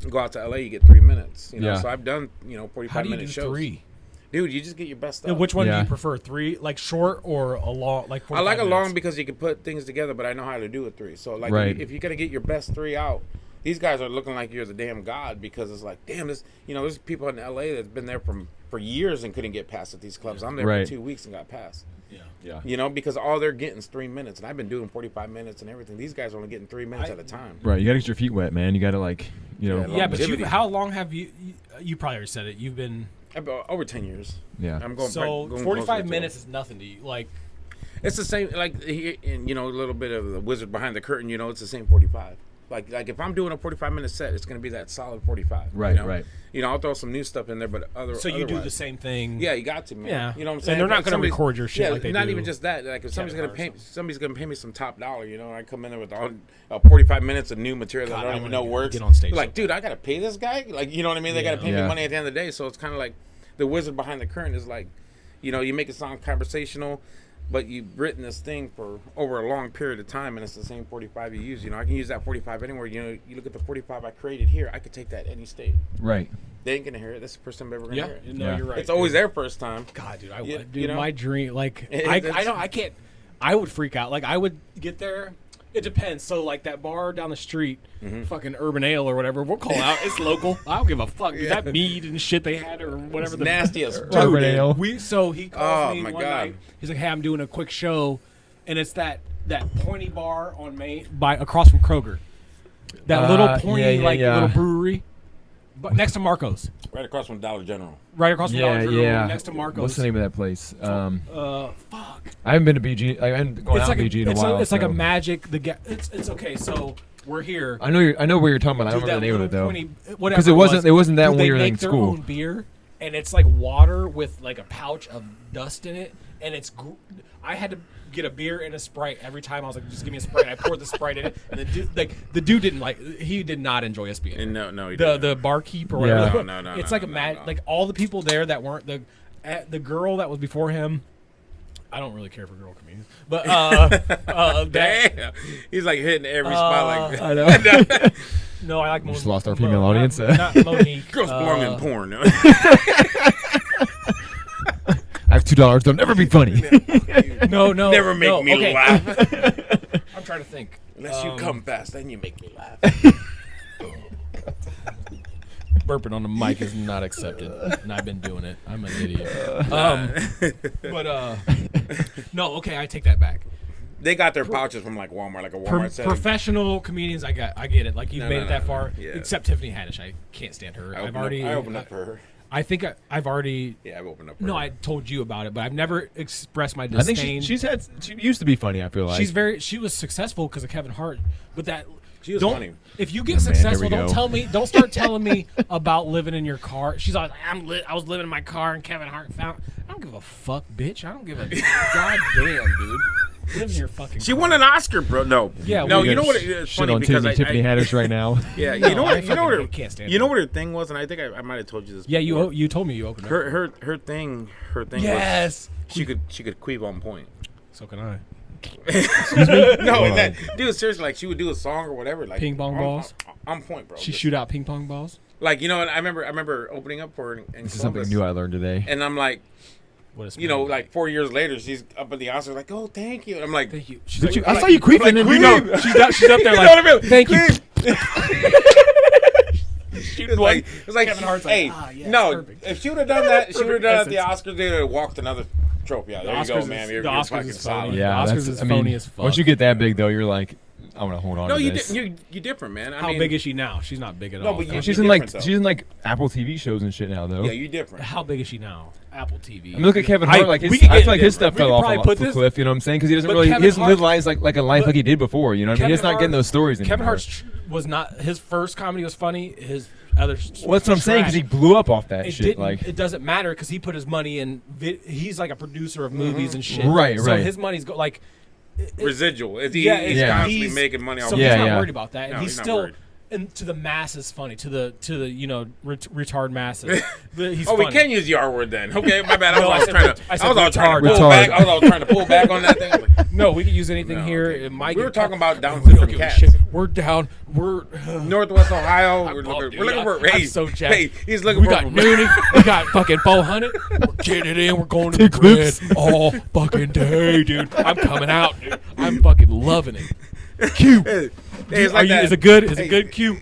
Go out to LA, you get 3 minutes. So I've done 45-minute shows. 3? Dude, you just get your best stuff. Which one do you prefer? 3, like short or a long? Like I like a minutes? long because you can put things together, but I know how to do a 3. So like, if you got to get your best 3 out, these guys are looking like you're the damn god because it's like, damn, this. There's people in LA that's been there for years and couldn't get past at these clubs. I'm there for 2 weeks and got past. Yeah. You know, because all they're getting is 3 minutes, and I've been doing 45 minutes and everything. These guys are only getting 3 minutes at a time. Right. You gotta get your feet wet, man. You gotta Yeah, Yeah, but longevity. how long have you probably already said it. You've been About over 10 years. Yeah. I'm going. so going 45 closer to minutes is nothing to you. Like It's the same, like, and, you know, a little bit of the wizard behind the curtain, you know, it's the same 45. Like if I'm doing a 45-minute set, it's going to be that solid 45. Right, you know? right. You know, I'll throw some new stuff in there, but so you do the otherwise- same thing. Yeah, you got to, man. Yeah. You know what I'm And saying? they're not Like, gonna somebody's- record your shit yeah, like they not do even just that. Like if somebody's Kevin gonna Hart or somebody's gonna pay me some top dollar, you know, I come in there with all 45 minutes of new material God, that I I don't even wanna know works. get on stage Like, so dude, I gotta pay this guy. Like, you know what I mean? They gotta pay Yeah. me money at the end of the day. So it's kind of like the wizard behind the curtain is like, you know, you make it sound conversational, but you've written this thing for over a long period of time, and it's the same 45 you use. You know, I can use that 45 anywhere. You know, you look at the 45 I created here, I could take that any state. Right. They ain't gonna hear it. That's the first time they're ever gonna Yeah, hear it. no, Yeah. you're right. It's always their first time. God, dude, You- dude, you know? my dream, like, It's- I know, I can't, I would freak out. Like, I would get there. It depends. So, like, that bar down the street, fucking Urban Ale or whatever, we'll call out. It's local. I don't give a fuck. Dude, that mead and shit they had or whatever. It's nasty as Dude, fuck. Urban Ale. So he calls Oh, me my one God. night. He's like, "Hey, I'm doing a quick show," and it's that pointy bar on Main by across from Kroger. That little pointy little brewery, but next to Marco's, Right across from Dollar General. right across from Yeah, Dollar General, yeah. next to Marco's. What's the name of that place? Fuck. I haven't been to BG. I haven't gone out It's like BG in a while. it's like a so- magic. It's okay. So we're here. I know where you're talking about. I don't Dude, remember the name of it though. Because it wasn't that dude, when they we were in make their school. own beer, and it's like water with like a pouch of dust in it, and it's. I had to get a beer and a Sprite every time. I was like, just give me a Sprite. And I poured the Sprite in it, and the dude didn't like. He did not enjoy us being. And no, he the didn't. the barkeep or whatever. Yeah. No, It's no, like a no, mad. no. Like all the people there that weren't the girl that was before him. I don't really care for girl comedians, but that, Damn. He's like hitting every spot like I know. no, I like. Just lost our female audience. Not Monique. girls belong in porn. No? I have $2. They'll never be funny. No, Never make no, me okay. laugh. I'm trying to think. Unless you come fast, then you make me laugh. Burping on the mic is not accepted, and I've been doing it. I'm an idiot. No, okay, I take that back. They got their pouches from like Walmart, like a Walmart setting. Professional comedians, I get it. Like you've No, made no, it that no, far, yeah. except Tiffany Haddish. I can't stand her. I I've opened up for her. I think I've already. Yeah, I've opened up for No, her. I told you about it, but I've never expressed my I disdain. think she used to be funny. I feel like She was successful because of Kevin Hart, but that She was don't. funny. If you get here successful, we go. don't start telling me about living in your car. She's like, I was living in my car and Kevin Hart found. I don't give a fuck, bitch. I don't give a goddamn, dude. Live in your fucking. She car. won an Oscar, bro. No, Yeah, no. we You know got what? It's shit funny on because Tiffany Haddish right now. Yeah, No, you know I what? You know what? fucking can't stand You know her. what her thing was, and I think I might have told you this. Yeah, before. you told me you opened up. Her thing was Yes. she could queef on point. So can I. No, Hold and that, dude, seriously, like she would do a song or whatever, like Ping pong balls? on point, bro. She Just- shoot out ping pong balls. like, you know, and I remember opening up for her in This is something Columbus, new I learned today. and I'm like, What is you know, like 4 years later, she's up at the Oscars, like, oh, thank you. And I'm like, Thank you. She's Did you, like, I saw you queefing and you know. she's up there You like, know what I mean? thank you. It's like Kevin Hart's like, hey, yeah, no, perfect. if she would have done that, she would have done it at the Essence. Oscars. They would have walked another trophy out. There you go, man. You're Oscars fucking is funny. solid. Yeah, The Oscars that's. is I mean, phony as fuck. once you get that big though, you're like, I want to hold on No, to you this. you're different, man. I How mean, big is she now? She's not big at No, all. but you- though. She's You're in like different, though. she's in like Apple TV shows and shit now though. yeah, you're different. How big is she now? Apple TV. I mean, look at Kevin Hart. Like his, we could I get- feel like his stuff we fell could off probably a put the this- cliff. You know what I'm saying? Because he doesn't But really. He Kevin doesn't live Hart- lives like a life but like he did before. You know what I mean? He's Kevin not getting Hart- those stories anymore. Kevin Hart was not his first comedy was funny. His other. Well, that's what I'm saying because he blew up off that It shit. didn't. Like It doesn't matter because he put his money in. He's like a producer of movies and shit. Right, so right. his money's like. Residual. He's Yeah. constantly he's- making money off. So of Yeah, he's not yeah. worried about that, and No, he's he's not still. worried. And to the masses, funny to the retard masses. He's Oh, we funny. can use the R word then. Okay, my bad. No, I I was said trying to. I I said was all trying to retard. pull back. Retard. I was all trying to pull back on that thing. I'm like, No, we can use anything No, here. okay. It might We were get talking about down we don't different give a cats. shit. We're down. We're Northwest Ohio. We're pumped, looking, dude. we're looking for. I'm Hey, so jacked. hey, he's looking we for. got Nune. We got fucking 400. We're getting it in. We're going to the Clips. grid all fucking day, dude. I'm coming out, dude. I'm fucking loving it. Q. Hey, it's like Are you, that. is it good? Is Hey. it good? Q.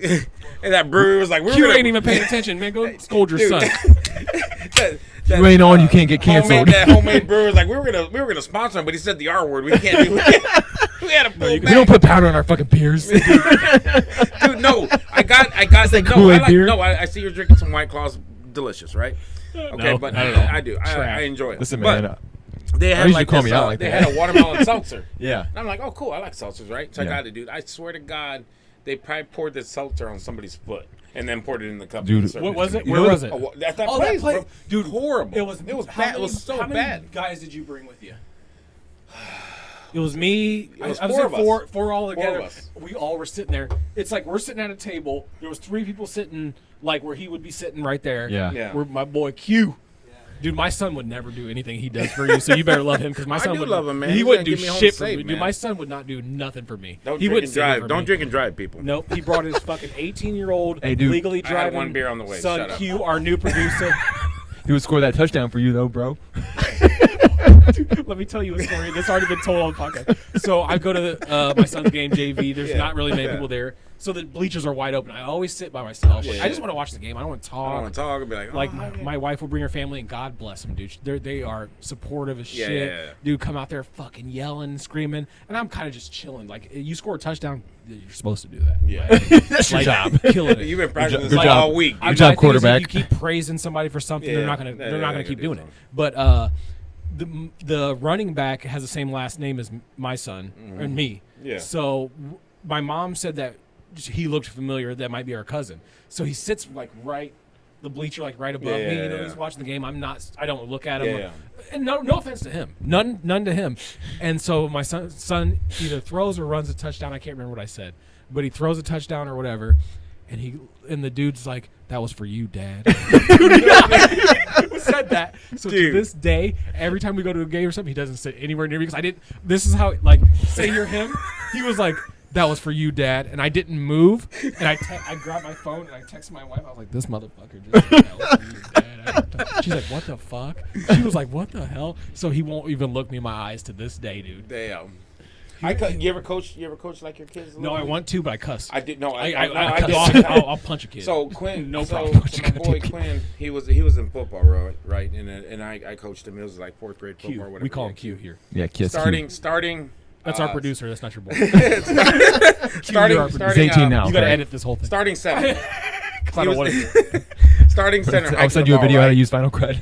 And that brewery was like, we're Q gonna, ain't even paying attention, man. Go scold your dude. son. You ain't on, you can't get canceled. That homemade brewer was like, we were gonna sponsor him, but he said the R word. We can't do it. We had a full We don't put powder in our fucking beers. Dude, no. I got that Kool-Aid beer? I see you're drinking some White Claws. Delicious, right? Okay, No, but not at all. I do. I enjoy it. Listen, but man. they had usually like call this, me out like they that. had a watermelon seltzer. Yeah. And I'm like, oh, cool. I like seltzers, right? So I Yeah. got it, dude. I swear to God, they probably poured this seltzer on somebody's foot and then poured it in the cup. Dude, and served What was it? You Where know was it? At that Oh, place, that place. bro. Dude, horrible. It was bad. It was so how many bad. guys did you bring with you? It was me. It was I was four at of us. four all together. of us. We all were sitting there. It's like we're sitting at a table. There was 3 people sitting like where he would be sitting right there. Yeah. Yeah. Where my boy Q. Dude, my son would never do anything he does for you, so you better love him because my I son do would love him, man. He He's wouldn't gonna do get me home shit for safe, me. Dude, man. my son would not do nothing for me. Don't he drink wouldn't and sit here drive. for Don't me. drink and drive, people. Nope, he brought his fucking 18-year-old Hey, dude. legally I had driving one beer on the way. son Shut up. Q, our new producer. He would score that touchdown for you, though, bro. Let me tell you a story. That's already been told on the podcast. So I go to my son's game, JV. There's not really many people there. So the bleachers are wide open. I always sit by myself. Yeah, I just yeah. want to watch the game. I don't want to I talk. don't want to talk and be like, Like oh, my wife will bring her family, and God bless them, dude. They are supportive as Yeah, shit. yeah. Dude, come out there fucking yelling, screaming, and I'm kind of just chilling. Like you score a touchdown, you're supposed to do that. Yeah. That's your Like, job. killing it. You've been practicing good this job. all week. I- Good job, I think it's if quarterback. You keep praising somebody for something, Yeah, they're not gonna yeah, they're not yeah, gonna yeah, keep do doing it. something. But the running back has the same last name as my son and me. Yeah. So my mom said that he looked familiar. That might be our cousin. So he sits like the bleacher like right above me. You know, Yeah. he's watching the game. I don't look at him. Yeah. And no offense to him. None to him. And so my son either throws or runs a touchdown. I can't remember what I said, but he throws a touchdown or whatever. And the dude's like, "That was for you, Dad." Said that. So Dude. to this day, every time we go to a game or something, he doesn't sit anywhere near me because I didn't. This is how like say you're him. He was like, "That was for you, Dad," and I didn't move. And I grabbed my phone and I texted my wife. I was like, "This motherfucker just said that was for you, Dad." She's like, "What the fuck?" She was like, "What the hell?" So he won't even look me in my eyes to this day, dude. Damn. You ever coach like your kids? A No, little I bit? want to, but I cuss. I did. No, I I cuss. did. I'll punch a kid. So Quinn, No so, problem. so my boy Quinn, he was in football, right? And I coached him. It was like 4th grade football, or Q. whatever. We call Yeah, him Q here. Yeah, kids. Starting. That's our producer. That's not your boy. Starting. He's He's 18 now. You got to okay? edit this whole thing. Starting center. 'Cause I don't want was- to. Starting center. I'll send you a video how to use Final Cut.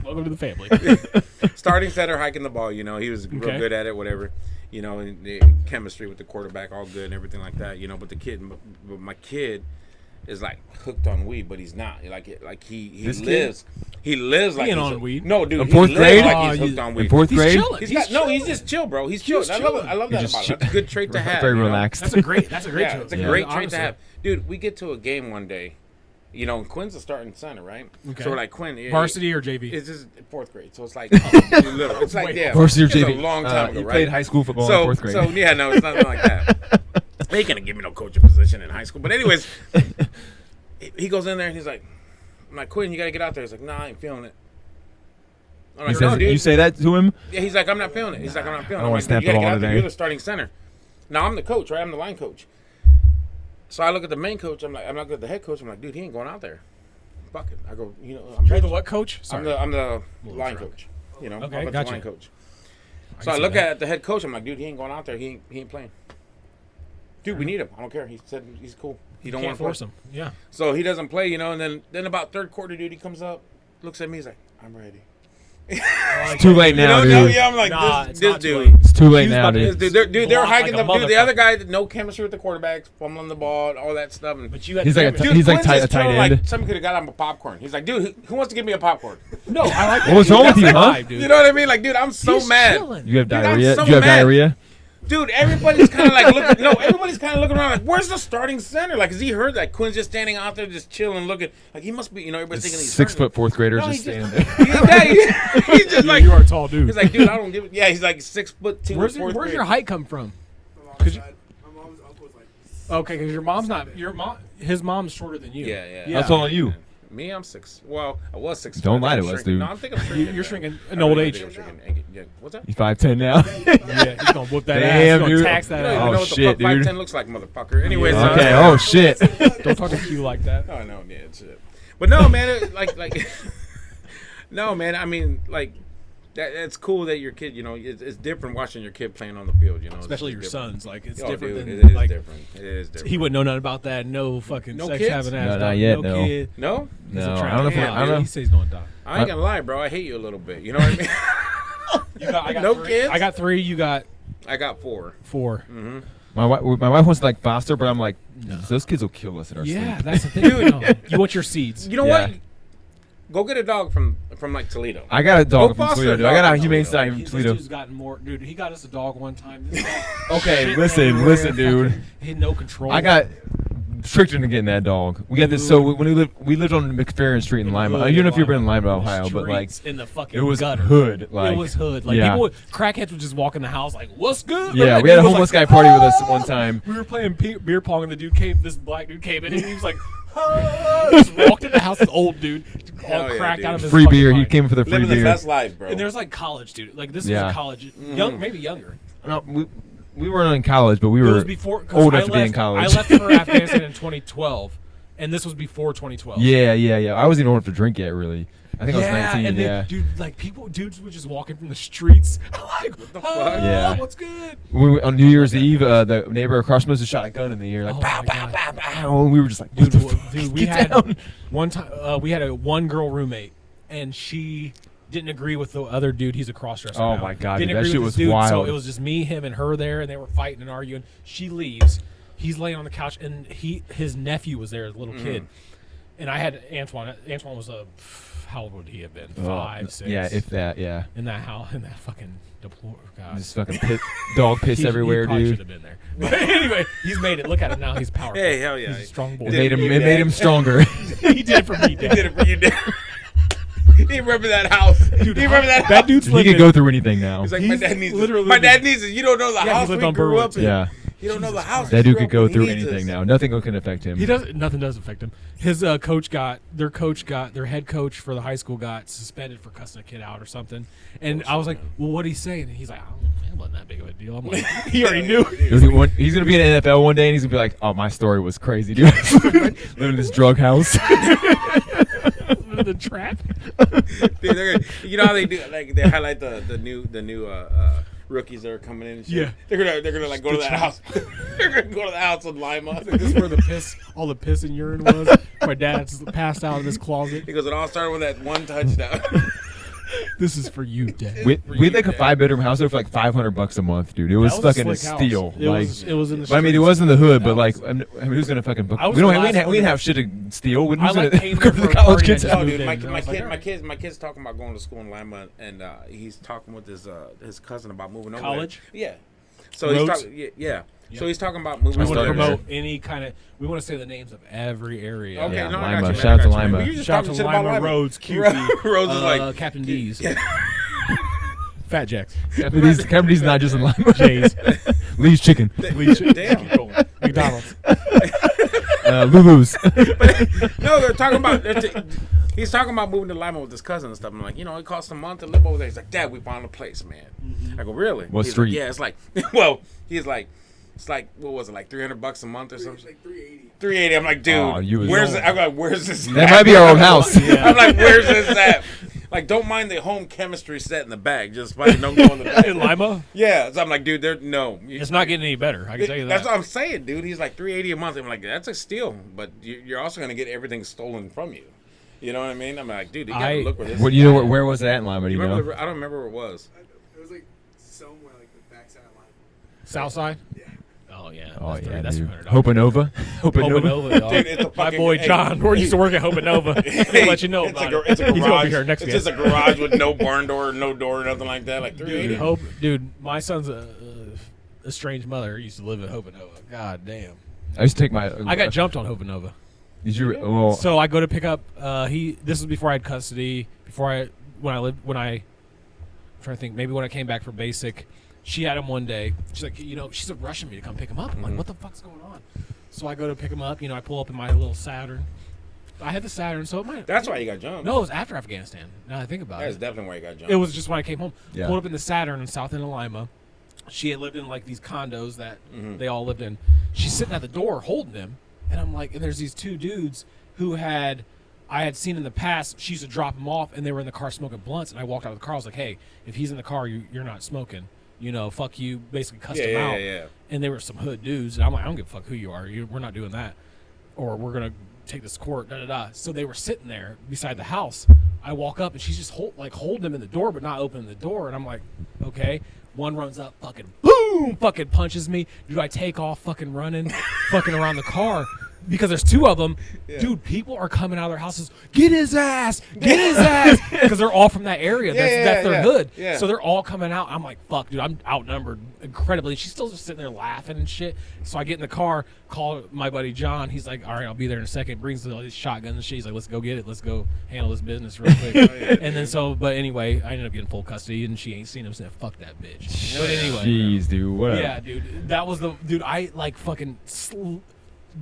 Welcome to the family. Starting center, hiking the ball. You know, he was real Okay. good at it. Whatever. You know, and the chemistry with the quarterback, all good and everything like that. You know, but my kid is like hooked on weed, but he's not. Like he This kid? lives. He lives like He ain't he's on weed. No, dude. In he 4th lives grade? like Oh, he's hooked on In weed. 4th He's grade? chilling. He's just chill, bro. He's chill. I love that He's about just him. That's a good trait to have. Very you know? relaxed. That's a great Yeah, trait. it's a Yeah. great trait Honestly. to have. Dude, we get to a game one day, you know, and Quinn's a starting center, right? Okay. So we're like, Quinn, yeah, Varsity or JV? It's just 4th grade, so it's like little. It's like yeah, Varsity or it's JV? a long time ago, you right? played high school football so, in 4th grade. So yeah, no, it's nothing like that. They ain't gonna give me no coaching position in high school. But anyways, he goes in there and he's like, I'm like, Quinn, you gotta get out there. He's like, nah, I ain't feeling it. I'm He like, no, says, dude. you say that to him? Yeah, he's like, I'm not feeling it. He's like, I'm not feeling it. I don't I'm wanna like, snap you gotta the get ball out there. today. You're the starting center. Now I'm the coach, right? I'm the line coach. So I look at the main coach. I'm like, I'm not good at the head coach. I'm like, dude, he ain't going out there. Fuck it. I go, you know, You're the what coach? I'm Sorry. the line coach. You know, Okay, I'm the gotcha. line coach. So can I see look that. at the head coach. I'm like, dude, he ain't going out there. He ain't playing. Dude, we need him. I don't care. He said he's cool. He don't want Can't to play. force him. Yeah. So he doesn't play, you know. And then about 3rd quarter, dude, he comes up, looks at me. He's like, I'm ready. It's too late now, You know, dude. yeah, I'm like, Nah, this it's not too dude. late. It's too late He's now, about to- dude. Dude, they're Block hiking like a the other motherfucker. guy, no chemistry with the quarterbacks, fumbling the ball, all that stuff. And But you had He's like a Dude, t- he's like Quinn's a just tight throwing, end. Like, somebody could have got him a popcorn. He's like, dude, who wants to give me a popcorn? no, I like that. What was wrong with you, That's huh? the vibe, dude. You know what I mean? Like, dude, I'm so He's mad. chilling. You have Dude, I'm diarrhea? so Do you have mad. diarrhea? Dude, everybody's kind of like looking. No, everybody's kind of looking around like, where's the starting center? Like, has he heard that Quinn's just standing out there, just chilling, looking like he must be? You know, everybody's thinking he's 6 hurting. foot 4th graders No, just he standing just- there. He's just like you are a tall dude. he's like, dude, I don't give. Yeah, he's like 6'2". Where's 4th your grade. height come from? My mom's uncle's like. Okay, because your mom's not your mom. His mom's shorter than you. Yeah. How tall are you? Me, I'm 6. Well, I was 6. Don't lie to I'm us, shrinking. dude. No, I'm thinking I'm shrinking. You're shrinking I in old really age. think I'm shrinking. Yeah. What's that? He's 5'10 now. Yeah, he's gonna whoop that ass. Damn, He's dude. gonna tax that You don't ass. even Oh, know what the shit, fuck dude. 5'10" looks like, motherfucker. Anyways, Okay, oh shit. Don't talk to Q like that. Oh no, yeah, it's it. But no, man, like, no, man. I mean, like, it's cool that your kid, it's different watching your kid playing on the field, Especially your different. sons. Like, it's Oh, different dude, than, it is like, different. It is different. he wouldn't know nothing about that. No fucking No sex kids? having ass. No, not dog. yet, No no. kid. No? He's a No, trap. I don't know if Yeah, I don't know. He says he's going to die. I ain't gonna lie, bro. I hate you a little bit. You know what I mean? I got No 3. kids? I got 3. You got I got 4. 4. Mm-hmm. My wife wants to like foster, but I'm like, those kids will kill us in our Yeah, sleep. that's the thing. No. You want your seeds. You know Yeah. what? Go get a dog from like Toledo. I got a dog from foster Toledo. a Dude. I dog got a from humane Toledo. society from This Toledo. dude's gotten more. Dude, he got us a dog one time. This dog Okay, shit listen, everywhere, dude. fucking, he had no control. I got tricked into getting that dog. We got this. So when we lived on McFerrin Street in Lima. I don't know if you've been in Lima, Ohio, but like Streets in the fucking it was gutter. hood. Like It was hood. Like yeah. people, crackheds would just walk in the house like, "What's good?" Yeah, man?" we had a It was homeless like, guy party with us "Ah!" one time. We were playing beer pong, and this black dude came in, and he was like, "Ah!" just walked in the house. This old dude, all Hell yeah, cracked dude. out of his Free fucking beer. He mind. came for the free Living the beer. best life, bro. And there's like college, dude. Like this Yeah. was a college, young, maybe younger. No, we weren't in college, but we It were was before 'cause old I enough to be in left- college. I left for Afghanistan in 2012, and this was before 2012. Yeah. I wasn't even old enough to drink yet, really. I think I was 19. and Yeah. dude, like dudes were just walking from the streets. Like, what the fuck? Yeah. What's good? On New Year's Eve, the neighbor across from us just shot a gun in the air, like Oh pow, my pow, God. pow, pow, and we were just like, Dude, what the fuck? dude, we Get had down. one time. We had a one girl roommate, and she didn't agree with the other dude. He's a crossdresser. Oh now. my God, Didn't dude, that agree shit with was this dude, So wild. it was just me, him, and her there, and they were fighting and arguing. She leaves. He's laying on the couch, and his nephew was there as a little kid, and I had Antoine. Antoine was how old would he have been? 5, 6. Yeah, if that, yeah. in that house, in that fucking deplorable. God. Just fucking dog piss everywhere, he probably should dude. have been there. But anyway, he's made it. Look at him now. He's powerful. Hey, hell yeah. He's a strong boy. It Did made it him for you, stronger. He did it for me. He did it for you, Dad. He remember that house. Dude, He remember that house. That dude's He living. could go through anything now. He's like, He's my dad needs literally it. My dad living- needs it. You don't know the he house lived we on grew up Berwyn, in. Yeah. You don't know the house. That we dude grew could go up in. through He needs anything us. now. Nothing can affect him. He doesn't. Nothing does affect him. His their head coach for the high school got suspended for cussing a kid out or something. And I was like, well, what did he say? And he's like, it wasn't that big of a deal. I'm like, he already knew. He's gonna be in the NFL one day, and he's gonna be like, "Oh, my story was crazy, dude. Living in this drug house." The trap. Dude, you know how they do? Like they highlight the new rookies that are coming in. And shit? Yeah. They're gonna like go to that house. They're gonna go to the house in Lima. This is where all the piss and urine was. My dad's passed out in his closet. He goes, it all started with that one touchdown. This is for you, Dad. We had like a 5-bedroom house there for like $500 a month, dude. It was That was a fucking a slick house. steal. It Like, was in the. but I mean, it streets. was in the hood, but That like, was- I mean, who's gonna fucking book? I was We the don't. last We one didn't to- have shit to steal. Who's I like gonna came there go to for the a college party kids? and Oh, moved dude, in, my and I was like, my kid's talking about going to school in Lima, and he's talking with his cousin about moving over. College? There. Yeah. So he's Rhodes? talking. Yeah. Yep. So he's talking about moving We over want to started there. promote any kind of. We want to say the names of every area. Okay, Yeah, no, I Lima. got you, man, Shout out I to got you, man. Lima. But you just Shout out talking to shit about Lima, Lima. Rhodes, QP, Rhodes is like, Captain D's, Fat Jacks, Company's not just in Lima. Jay's, Lee's Chicken, damn. McDonald's. Lulu's. No, they're talking about. He's talking about moving to Lima with his cousin and stuff. I'm like, it costs a month to live over there. He's like, Dad, we found a place, man. I go, really? What He's street? Like, yeah, it's like, well, he's like, it's like, what was it, like $300 a month or It's something? like 380. 380. I'm like, dude, Oh, you was- where's it? I'm like, where's this? That at? might be our old house. I'm like, where's this at? Like, don't mind the home chemistry set in the bag. Just fucking don't go in the bag. In Lima, Yeah, so I'm like, dude, no. it's not getting any better. I can tell you that. That's what I'm saying, dude. He's like $380 a month. I'm like, that's a steal, but you're also gonna get everything stolen from you. You know what I mean? I'm like, dude, you gotta look where this. What is. you know? Where was it at in Lima? Do You you remember? know? I don't remember where it was. It was like somewhere like the backside of Lima. South side. Yeah. Oh yeah. Oh that's yeah, that's dude. $300. Hopanova. Hopanova, dog. Dude, it's a My fucking- boy hey, John, where used to work at Hopanova. He'll let you know it's about a, it. it's a He's over garage. here next It's to just us. a garage with no barn door, no door, nothing like that. Like 380. Dude, my son's a estranged mother used to live in Hopanova. God damn. I used to take my. I got jumped on Hopanova. Did you? Well, So I go to pick up. This was before I had custody. I'm trying to think. Maybe when I came back for basic, she had him one day. She's like, she's rushing me to come pick him up. I'm like, what the fuck's going on? So I go to pick him up. I pull up in my little Saturn. I had the Saturn, so it might. That's why you got jumped. No, it was after Afghanistan. Now that I think about That's it. definitely why you got jumped. It was just when I came home. Yeah. Pulled up in the Saturn in South End of Lima. She had lived in like these condos that they all lived in. She's sitting at the door holding him, and I'm like, and there's these two dudes who had I had seen in the past, she used to drop them off, and they were in the car smoking blunts. And I walked out of the car. I was like, "Hey, if he's in the car, you're not smoking. You know, fuck you." Basically, cussed him out. Yeah. And they were some hood dudes. And I'm like, "I don't give a fuck who you are. We're not doing that, or we're gonna take this to court." Da da da. So they were sitting there beside the house. I walk up, and she's just holding them in the door, but not opening the door. And I'm like, "Okay." One runs up, fucking boom, fucking punches me. Dude, I take off, fucking running, fucking around the car. Because there's two of them. Yeah. Dude, people are coming out of their houses. Get his ass! Get his ass! Because they're all from that area. That's their hood. Yeah. So they're all coming out. I'm like, fuck, dude, I'm outnumbered incredibly. She's still just sitting there laughing and shit. So I get in the car, call my buddy John. He's like, all right, I'll be there in a second. Brings all these shotguns and shit. He's like, let's go get it. Let's go handle this business real quick. And then but anyway, I ended up getting full custody, and she ain't seen him since. Fuck that bitch. But anyway. Jeez, dude. What? Yeah, dude. That was dude, I like fucking...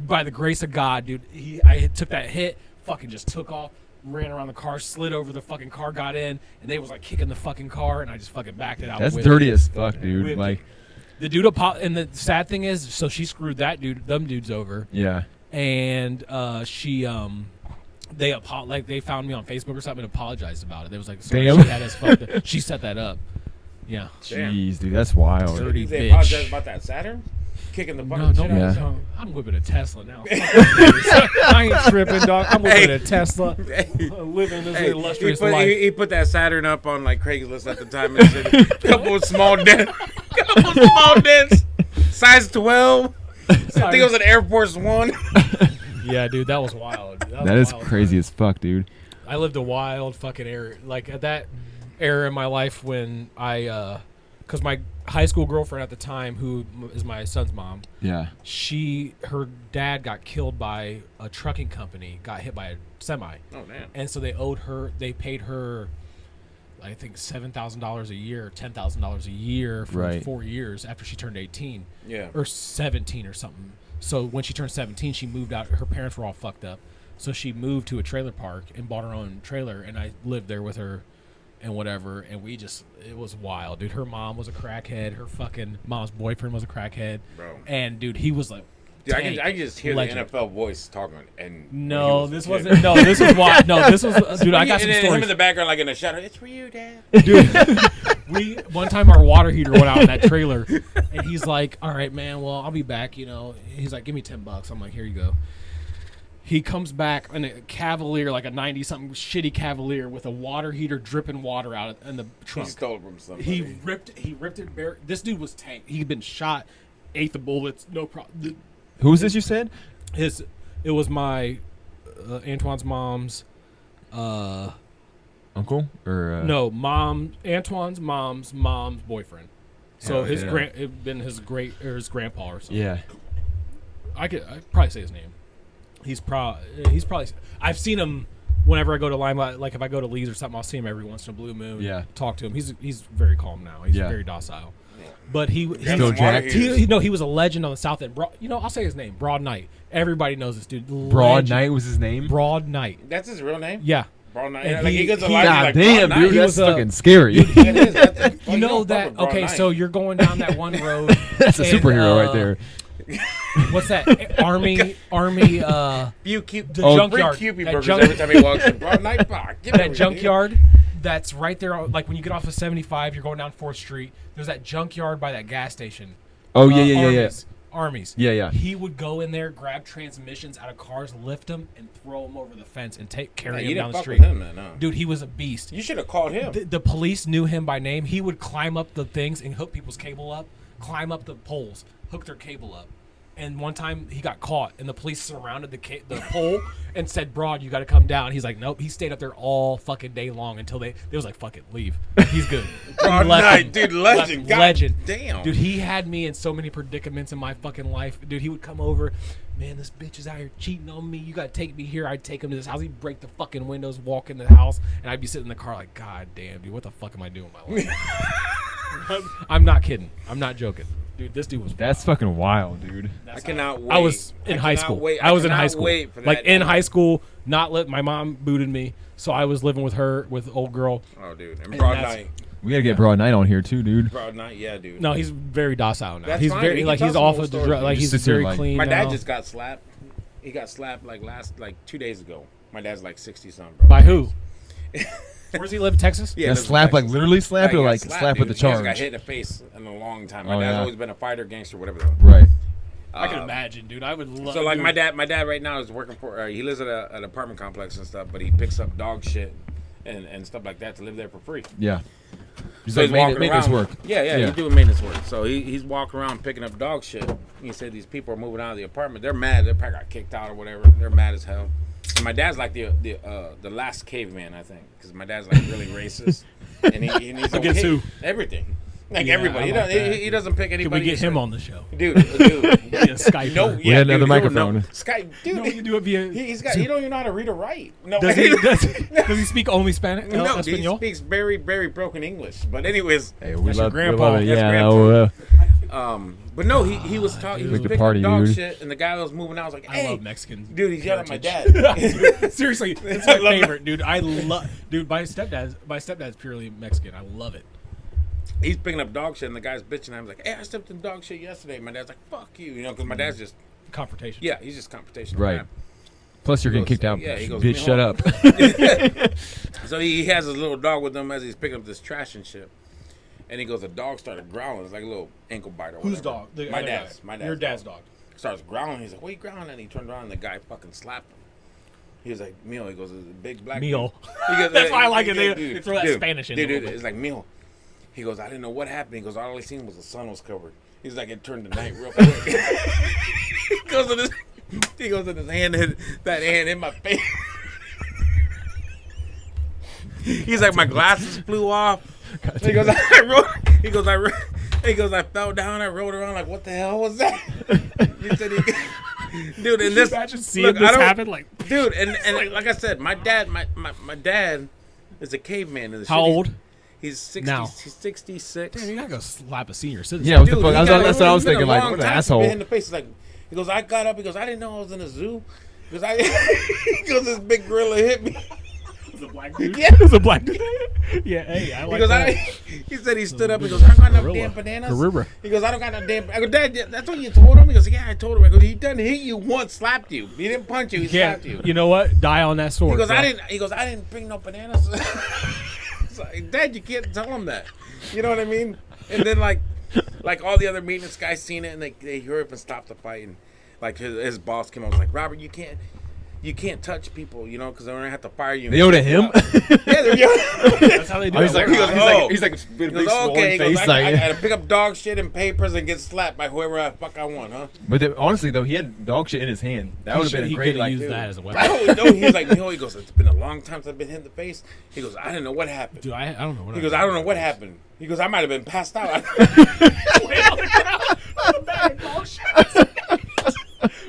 by the grace of God, dude, I took that hit, fucking just took off, ran around the car, slid over the fucking car, got in, and they was like kicking the fucking car, and I just fucking backed it out. That's dirty as fuck, dude. Like the dude, and the sad thing is, so she screwed them dudes over. Yeah. And they found me on Facebook or something and apologized about it. They was like, sorry, damn, she had us fucked up. She set that up. Yeah. Jeez, dude, that's wild. Dirty they bitch. apologize about that Saturn? Kicking the fucking shit out. No, I'm whipping a Tesla now. I ain't tripping, dog. I'm whipping a Tesla. Living this illustrious life. He put that Saturn up on like Craigslist at the time and said, couple of small dents, size 12. I think it was an Air Force One. Yeah, dude, that was wild. That is crazy as fuck, dude. I lived a wild fucking era. Like at that era in my life when because my high school girlfriend at the time, who is my son's mom, yeah, her dad got killed by a trucking company, got hit by a semi. Oh damn! And so they paid her, I think $7,000 a year, $10,000 a year for 4 years after she turned 18. Yeah, or 17 or something. So when she turned 17, she moved out. Her parents were all fucked up, so she moved to a trailer park and bought her own trailer, and I lived there with her. And whatever, and it was wild, dude. Her mom was a crackhead. Her fucking mom's boyfriend was a crackhead. Bro. And, dude, he was like, dude, I can just hear legend. The NFL voice talking. And this was wild. No, this was, dude, I got some stories. Him in the background, like in the shadow, it's for you, Dad. Dude, one time our water heater went out in that trailer, and he's like, all right, man, well, I'll be back, you know. He's like, give me $10. I'm like, here you go. He comes back in a Cavalier, like a 90-something shitty Cavalier with a water heater dripping water out in the trunk. He stole from somebody. He ripped it bare. This dude was tanked. He'd been shot, ate the bullets, no problem. Who was this you said? It was my Antoine's mom's uncle or no, Antoine's mom's boyfriend. So it'd been his grandpa or something. Yeah. I'd probably say his name. He's probably. I've seen him whenever I go to Limelight. Like if I go to Lee's or something, I'll see him every once in a blue moon. Yeah. Talk to him. He's very calm now. He's very docile. Yeah. But he still jacked. He was a legend on the South End. I'll say his name. Broad Knight. Everybody knows this dude. Broad Knight was his name. Broad Knight. That's his real name. Yeah. Broad Knight. And like he gets a lot God like damn, Broad dude, Knight. that's fucking scary. You know that? Okay, so you're going down that one road. That's a superhero right there. What's that? Army. Junkyard. Every time he walks in, Broad Knight. That junkyard. That's right there. Like when you get off of 75, you're going down 4th Street. There's that junkyard by that gas station. Oh yeah. Armies. Yeah. He would go in there, grab transmissions out of cars, lift them, and throw them over the fence and carry him down the street. Him, man, no. Dude, he was a beast. You should have called him. The police knew him by name. He would climb up the things and hook people's cable up, climb up the poles, hook their cable up. And one time he got caught, and the police surrounded the pole and said, "Broad, you got to come down." He's like, "Nope." He stayed up there all fucking day long until they was like, "Fuck it, leave." He's good. Broad Knight, dude, legend, legend. Damn, dude, he had me in so many predicaments in my fucking life. Dude, he would come over, man, this bitch is out here cheating on me. You got to take me here. I'd take him to this house. He'd break the fucking windows, walk in the house, and I'd be sitting in the car like, God damn, dude, what the fuck am I doing with my life? I'm not kidding. I'm not joking. Dude, this dude was That's fucking wild, dude. I cannot wait. I was in high school. I was in high school. Like in high school, my mom booted me, so I was living with her, with old girl. Oh, dude. And Broad Knight. We gotta get Broad Knight on here too, dude. Broad Knight, yeah, dude. No, he's very docile now. That's he's fine. very he's off of the drug. Like he's very clean. My now. dad just got slapped. He got slapped like 2 days ago. My dad's like 60 something, bro. By who? Where does he live? Texas? Yeah, That lives in slap, like Texas. literally slap, he or got like slapped, slap with the dude. He hasn't charge? got hit in the face in a long time. My Oh, dad's yeah. always been a fighter, gangster, whatever. Though. Right. I can imagine, dude. I would love. So like my dad right now is working for. He lives at an apartment complex and stuff, but he picks up dog shit and stuff like that to live there for free. Yeah. He's So like maintenance work. Yeah, he's doing maintenance work. So he's walking around picking up dog shit. He said these people are moving out of the apartment. They're mad. They probably got kicked out or whatever. They're mad as hell. And my dad's like the last caveman, I think, because my dad's like really racist, and he's okay. Against who? Everything. Like Yeah, everybody. I like that. He doesn't pick anybody. Can we get him on the show? Dude. Yeah, Skype. No, her. We had another dude, microphone. No. Skype, dude. No, you do it via. He don't even know how to read or write. No, Does he? Does he speak only Spanish? no, he Espanol? speaks very, very broken English. But anyways, Hey, we That's your love, grandpa. we love it. That's Yeah, grandpa. no, but no, he was talking. He was Like the picking party, up dog dude. shit, and the guy that was moving out was like, I "Hey, love Mexicans. dude, he's yelling at my heritage. dad." Seriously, it's I my love favorite, dude. I love, dude. My stepdad's purely Mexican. I love it. He's picking up dog shit, and the guy's bitching. I was like, "Hey, I stepped in dog shit yesterday." My dad's like, "Fuck you," because my dad's just Confrontation. yeah, he's just confrontational. Right. Man. Plus, you're getting goes, kicked out. yeah, he goes, Bitch, shut "Me up. So he has his little dog with him as he's picking up this trash and shit. And he goes, the dog started growling. It's like a little ankle bite or whatever. Whose dog? The My other dad's. guy. My dad's. Your dad's dog. Starts growling. He's like, "What are you growling?" And he turned around and the guy fucking slapped him. He was like, "Meal." He goes, "It's a big black Meal. dude." He goes, That's why I like it. dude, They throw that Spanish in Dude, a little bit. it's like Meal. He goes, "I didn't know what happened." He goes, "All I seen was the sun was covered." He's like, "It turned to night real quick." He goes in his hand, that hand in my face. He's like, "My glasses flew off." He goes, I fell down. I rolled around like, what the hell was that? He said, dude, and this, Imagine seeing look, this I don't- happen, like, dude, and like I said, my dad is a caveman in the how old? He's 60. Now? He's 66. Damn, you're not gonna slap a senior citizen. Yeah, what the Dude, fuck? he got- That's what I was it's been a thinking. Like, long what an time since asshole. been in the face. He's like, he goes, I got up. He goes, I didn't know I was in a zoo. He goes, he goes, this big gorilla hit me. It's a black dude. Yeah. It's a black dude. Yeah, hey, I like He goes, that. he said he stood up. He goes, I don't got no Gorilla. damn bananas. Gorilla. He goes, I don't got no damn. I go, Dad, that's what you told him. He goes, yeah, I told him. I go, he done hit you once, slapped you. He didn't punch you. He Yeah, slapped you. you know what? Die on that sword. He goes, bro. I didn't. He goes, I didn't bring no bananas. It's like, Dad, you can't tell him that. You know what I mean? And then like all the other maintenance guys seen it, and they hurry up and stop the fight. And like his boss came out, was like, Robert, you can't touch people, because they're gonna have to fire you. They yelled at him? Yeah, they're yelling. That's how they do Oh, it. he's like, He goes, oh. he's like a He big goes, swollen okay. He goes, face. I Like, gotta pick up dog shit and papers and get slapped by whoever the fuck I want, huh? but honestly, though, he had dog shit in his hand. That would have been a He great, could like, use that as a weapon. No, he's like, he goes, it's been a long time since I've been hit in the face. He goes, I didn't know what happened. Dude, I don't know what He goes, I don't know what happened. He goes, I might have been passed out.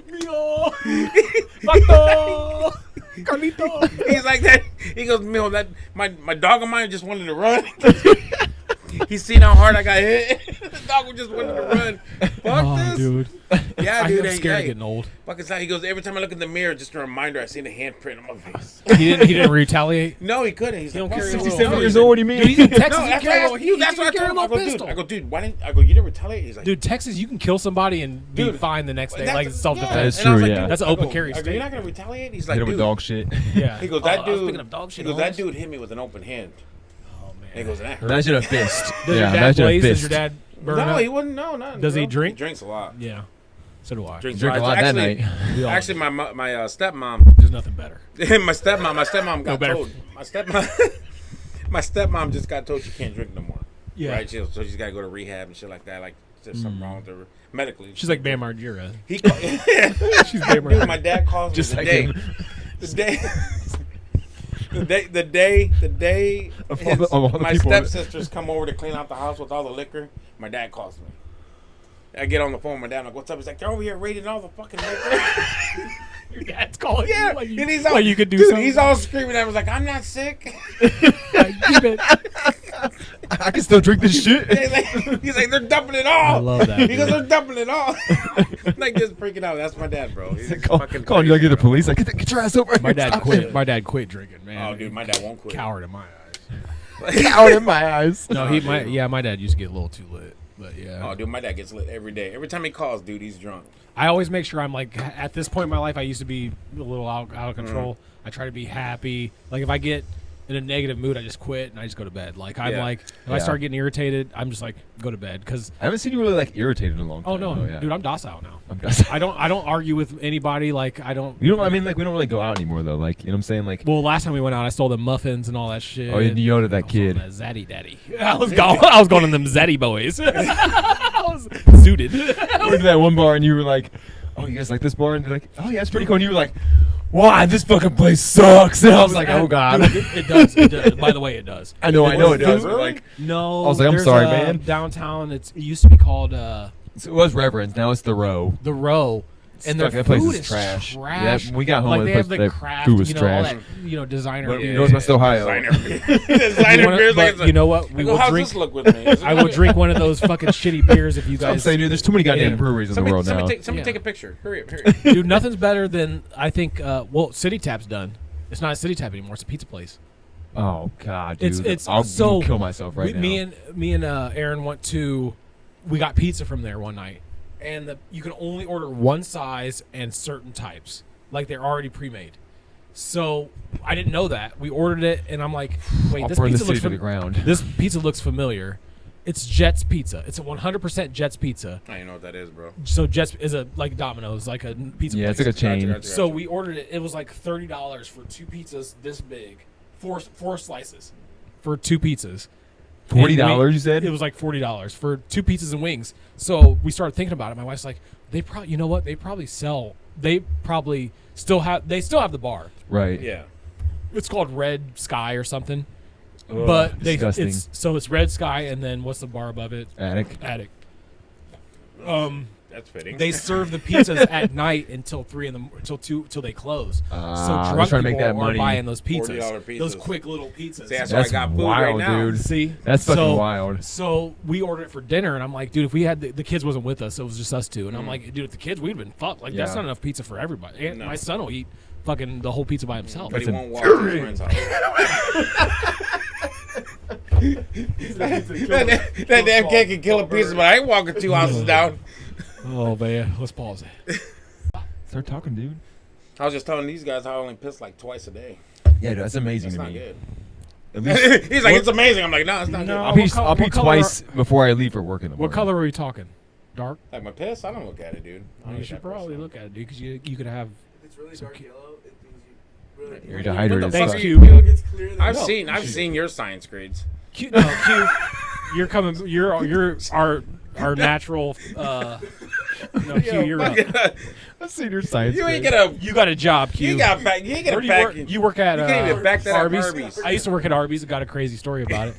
Mio, Pato, Carlito. He's like that. He goes, Mijo, that my dog of mine just wanted to run. He's seen how hard I got hit. The dog just wanted to run. Fuck Oh, this. dude. Yeah, dude. I'm scared of getting old. Fuck it's like, he goes, every time I look in the mirror, just a reminder, I see the handprint on my face. He didn't retaliate. No, he couldn't. He's don't like, carry fuck a this. little- 67 years old, what do you mean? Dude, he's in Texas. No, he that's carry a what little- that's what I carry a told him. I little go, dude. pistol. I go, dude, why didn't I go? You didn't retaliate. He's like, Dude, Texas, you can kill somebody and be Dude, fine the next day, that's- like self-defense. That is And I was true, like, yeah. dude, That's an I open go, carry I go, state. you're not gonna retaliate? He's like, hit him with dude. dog shit. Yeah. He goes, I that was dude. picking up dog shit He goes, at that home. dude hit me with an open hand. Oh man. And he goes, that hurt. Imagine a fist. Does Yeah, your dad imagine a blaze? Does fist. your dad burn No, up? he wouldn't. No, no. Does he no. drink? He drinks a lot. Yeah. So do I. Drinks Drink a lot that Actually- night. We all Actually, do. my stepmom, There's nothing better. my stepmom got better. told. My stepmom just got told she can't drink no more. Yeah. Right. So she's got to go to rehab and shit like that. Like there's something wrong with her medically. She's like Bam Margera. He. She's Bam Dude, Margera. my dad calls me Just the like day. him. The day Of all the my people. stepsisters come over to clean out the house with all the liquor, my dad calls me. I get on the phone with my dad. I'm like, "What's up?" He's like, "They're over here raiding all the fucking liquor." Your dad's calling Yeah, you like you, and he's all, like you could do dude, something. he's all screaming. I was like, "I'm not sick." Like, keep it. I can still drink this shit. He's like, "They're dumping it all." I love that, He goes, dude. "They're dumping it all." Like just freaking out. That's my dad, bro. He's Calling you like crazy, the bro. police. Like, get your ass over here. My dad Stop quit. it. My dad quit drinking, man. Oh, dude, my dad won't quit. Coward in my eyes. Coward in my eyes. No, Oh, dude. my dad used to get a little too lit. But yeah. Oh, dude, my dad gets lit every day. Every time he calls, dude, he's drunk. I always make sure I'm like, at this point in my life, I used to be a little out of control. I try to be happy. Like if I get in a negative mood, I just quit and I just go to bed. Like I'm like, if I start getting irritated, I'm just like, go to bed. Cause I haven't seen you really like irritated in a long time. oh no, though, yeah. dude, I'm docile now. I'm docile. I don't argue with anybody. Like I don't. You know what I mean? Like we don't really go out anymore though. Like you know what I'm saying? Like Well, last time we went out, I stole the muffins and all that shit. oh, you yelled at that kid. That Zaddy Daddy. I was going to them Zaddy boys. I was zooted. I went to that one bar and you were like, "Oh, you guys like this bar?" And they're like, "Oh yeah, it's pretty cool." And you were like, "Why this fucking place sucks?" And I was like, "Oh god." Dude, it does. It does. By the way, it does. I know it does. Really? Like No, I was like, I'm there's sorry, a man. Downtown, it used to be called it was Reverend's. Now it's the Row. the Row, and their Fuck, that place food is trash. trash. Yeah, we got home Like and they the have place- the that craft, food was all trash. that, designer. But beer. Northwest Ohio. Designer wanna- beers. but Like you know what? We I go, will how's drink. this look with me? Is it I will drink one of those fucking shitty beers if you I'm guys. saying, dude, there's too many goddamn Yeah. breweries in the world now. Somebody Yeah. take a picture. Hurry up. Dude, nothing's better than I think. Well, City Tap's done. It's not a City Tap anymore. It's a pizza place. Oh god, dude. It's I'll so kill myself right now. Me and Aaron went to. We got pizza from there one night, and you can only order one size and certain types, like they're already pre-made. So I didn't know that. We ordered it, and I'm like, wait, I'll this burn pizza the looks city to the ground. This pizza looks familiar. It's Jets Pizza. It's a 100% Jets Pizza. I don't know what that is, bro. So Jets is a like Domino's, like a pizza. Yeah, place. it's like a chain. Gotcha. So we ordered it. It was like $30 for two pizzas this big, four slices for two pizzas. $40, you said? It was like $40 for two pizzas and wings. So we started thinking about it. My wife's like, they probably, you know what? They probably still have the bar. Right. Yeah. It's called Red Sky or something. Ugh, But disgusting. it's Red Sky, and then what's the bar above it? Attic. That's fitting. They serve the pizzas at night until 2 till they close. So they're drunk trying to make people that are money. buying those pizzas, $40 pizzas. those quick little pizzas. See, that's That's why I got food wild, right now. dude. See, That's fucking wild. So we ordered it for dinner, and I'm like, dude, if we had the kids wasn't with us, it was just us two, and I'm like, dude, if the kids, we'd been fucked. Like that's Yeah. not enough pizza for everybody. And No. my son will eat fucking the whole pizza by himself. But he That's won't walk to his friend's house. that damn kid can kill a pizza, but I ain't walking 2 houses down. Oh man, let's pause it. Start talking, dude. I was just telling these guys how I only piss like twice a day. Yeah, dude, that's amazing That's to not me. good. At least He's like, it's amazing. I'm like, no, it's not No. I'll good. pee, What I'll pee color twice before I leave for work in the What morning. color are we talking? Dark. Like my piss, I don't look at it, dude. I don't You get should that probably piss. look at it, dude, because you could have. If it's really Some dark cu- yellow, it means you really. You're What dehydrated. the as fuck Thanks, fuck. are Q. you- It gets clear. I've seen your science grades. Q, no, Q, you're coming. You're our natural. No, Q, you're up. I've seen your science. You ain't grade. gonna. You got a job, Q. You got back. You ain't Where gonna do back. you work? You work at You can't even back that up, Arby's. Arby's. I used to work at Arby's. I got a crazy story about it.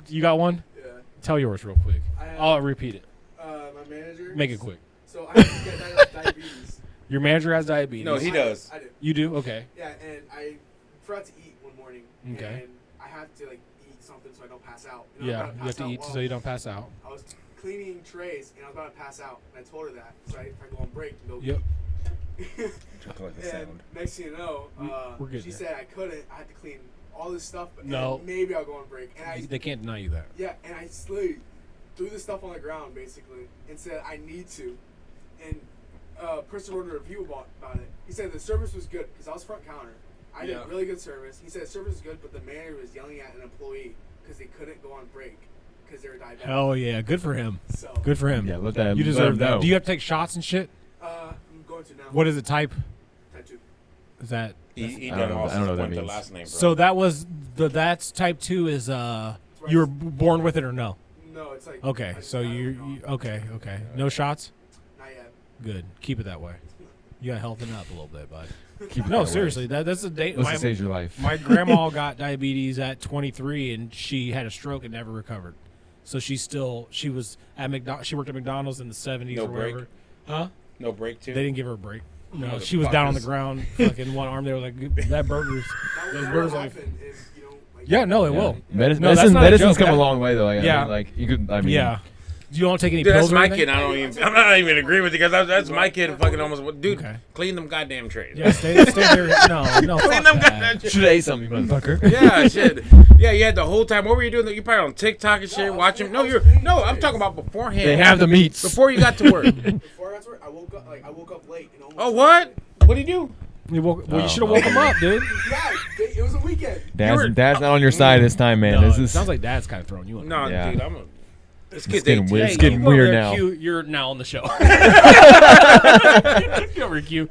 You got one? Yeah. Tell yours real quick. I'll repeat it. My manager. Make it quick. So I have to get diabetes. Your manager has diabetes. No, he does. I do. You do? Okay. Yeah, and I forgot to eat one morning. Okay. And I have to like eat something so I don't pass out. Yeah, you have to eat so you don't pass out. I was cleaning trays and I was about to pass out, and I told her that. So if I go on break, no. Yep. And next thing you know, We're good she there. said I couldn't. I had to clean all this stuff. But No. maybe I'll go on break. And I They can't deny you that. yeah, and I slowly threw the stuff on the ground basically and said I need to. And person wrote a review about it. He said the service was good because I was front counter. I did Yeah. really good service. He said the service was good, but the manager was yelling at an employee because they couldn't go on break because they were diabetic. Hell yeah, good for him. So Good for him. Yeah, let that. You deserve let him that. know. Do you have to take shots and shit? I'm going to now. What is it type? Tattoo. Is that He I don't done know- all I don't know what that point the means. last name. Bro. so? That was that's type 2 is you were born with it or no? No, it's like Okay, I so just got it you wrong. okay, no shots. Not yet. Good, keep it that way. You got to healthen up a little bit, bud. Keep it No, that way. seriously, that's the date. Let's just save your life. My grandma got diabetes at 23, and she had a stroke and never recovered. So she was at She worked at McDonald's in the 70s No or break? whatever. Huh? no break too. They didn't give her a break. No, she was down on the ground, fucking one arm. They were like, "That burger's." That Those would burgers never like. happen if you don't. Like, Yeah, no, it Yeah. will. Medicine, No, that's not a medicine's joke. come a long way though. Like, Yeah. I mean, like you could. I mean, Yeah, You don't take any Dude, pills that's or my anything? kid. I'm not even agreeing with you because that's my kid. Fucking almost, dude. Okay. Clean them goddamn trays. Yeah, stay there. No, Clean fuck them that. goddamn trays. Should have ate something, motherfucker. Yeah, shit. Yeah, you had the whole time. What were you doing? You probably on TikTok and shit, watching. No, I'm talking about beforehand. They have the meats. Before you got to work. Before I got to work, I woke up late. And almost Oh, what? What do you do? Well, you should have woke him up, dude. Yeah, it was a weekend. Dad's not on your side this time, man. No, this it is sounds like Dad's kind of throwing you in. No, Yeah. dude, this kid's getting 18. weird. Hey, It's getting you go over weird there, now. Q, you're now on the show. Get over, Q.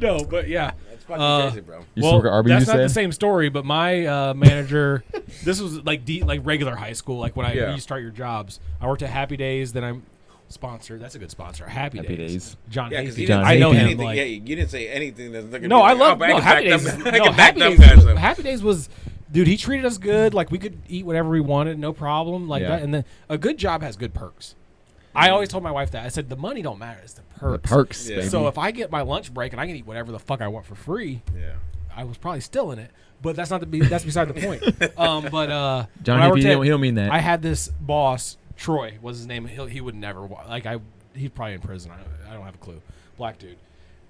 No, but yeah. That's fucking crazy, bro. You used to work at Arby's, that's you not the said? same story, but my manager, this was like regular high school, like when Yeah. you start your jobs. I worked at Happy Days, then I'm sponsored. That's a good sponsor. Happy Days. John Yeah, because Hasty. you John didn't I say know him. anything. Like, Yeah, you didn't say anything that's looking. no, I love Happy Days. Happy Days was, dude. He treated us good. Like we could eat whatever we wanted, no problem. Like Yeah. that, and then a good job has good perks. I always told my wife that. I said the money don't matter; it's the perks. Perks, Yeah. baby. So if I get my lunch break and I can eat whatever the fuck I want for free, Yeah. I was probably still in it. But that's that's beside the point. But when I Johnny, worked he at- don't mean that. I had this boss, Troy was his name. He would never he's probably in prison. I don't have a clue. Black dude,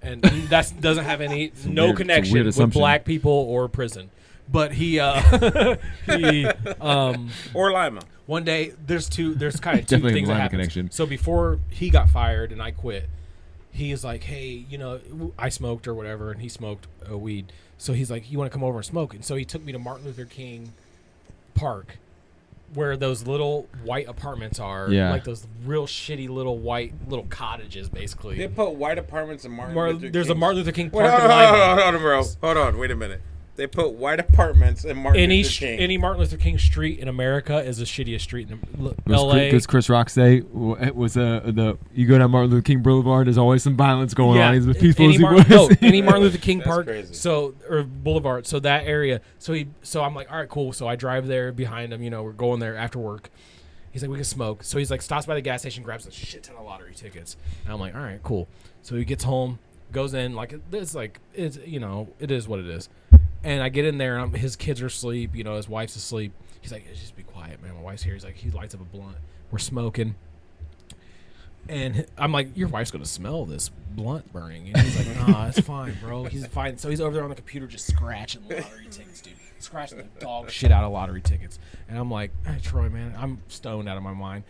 and that doesn't have any weird- it's a connection weird with assumption. black people or prison. But he Or Lima. one day there's kind of two Definitely things that line of happened. connection. So before he got fired and I quit, he is like, hey, I smoked or whatever, and he smoked weed. So he's like, you want to come over and smoke? And so he took me to Martin Luther King Park, where those little white apartments are, Yeah. like those real shitty little white little cottages, basically. They put white apartments in Martin Luther There's a King. Martin Luther King Wait, Park hold in on, Lima. hold on, bro. Hold on, wait a minute. They put white apartments in Martin Any Luther King. any Martin Luther King street in America is the shittiest street in Was L.A. Chris Rock say it was you go down Martin Luther King Boulevard, there's always some violence going on. He's as peaceful as he was. Any Martin Luther King That's Park, crazy. or Boulevard, so that area. So I'm like, all right, cool. So I drive there behind him. We're going there after work. He's like, we can smoke. So he's like, stops by the gas station, grabs a shit ton of lottery tickets. And I'm like, all right, cool. So he gets home, goes in, it is what it is. And I get in there, and his kids are asleep. His wife's asleep. He's like, just be quiet, man. My wife's here. He's like, he lights up a blunt. We're smoking. And I'm like, your wife's going to smell this blunt burning. And he's like, nah, it's fine, bro. He's fine. So he's over there on the computer just scratching lottery tickets, dude. Scratching the dog shit out of lottery tickets. And I'm like, hey, Troy, man, I'm stoned out of my mind.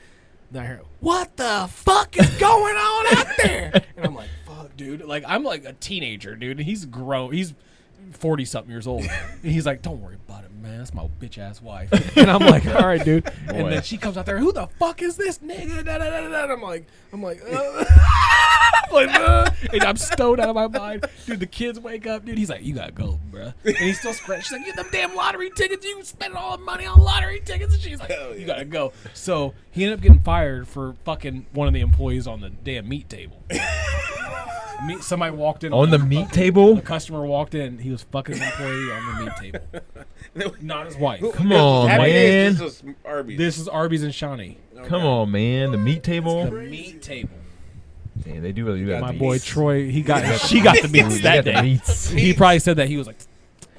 Then I hear, what the fuck is going on out there? And I'm like, fuck, dude. Like, I'm like a teenager, dude. And he's grown. He's 40-something years old. And he's like, don't worry about it, man. That's my bitch-ass wife. And I'm like, all right, dude. And then she comes out there, who the fuck is this nigga? Da, da, da, da. And I'm like, and I'm stoned out of my mind. Dude, the kids wake up, dude. He's like, you gotta go, bruh. And he's still scratching. She's like, get them damn lottery tickets. You spend all the money on lottery tickets. And she's like, you gotta go. So he ended up getting fired for fucking one of the employees on the damn meat table. Somebody walked in On the meat table? A customer walked in. He was fucking an employee on the meat table. Not his wife. Come on, Happy Days, man. This was Arby's. This is Arby's and Shawnee. Come on, man. The meat table. The meat table. Damn, they do really do that. My meat. boy Troy, she got the meats They that got the day. meats. He probably said that he was like,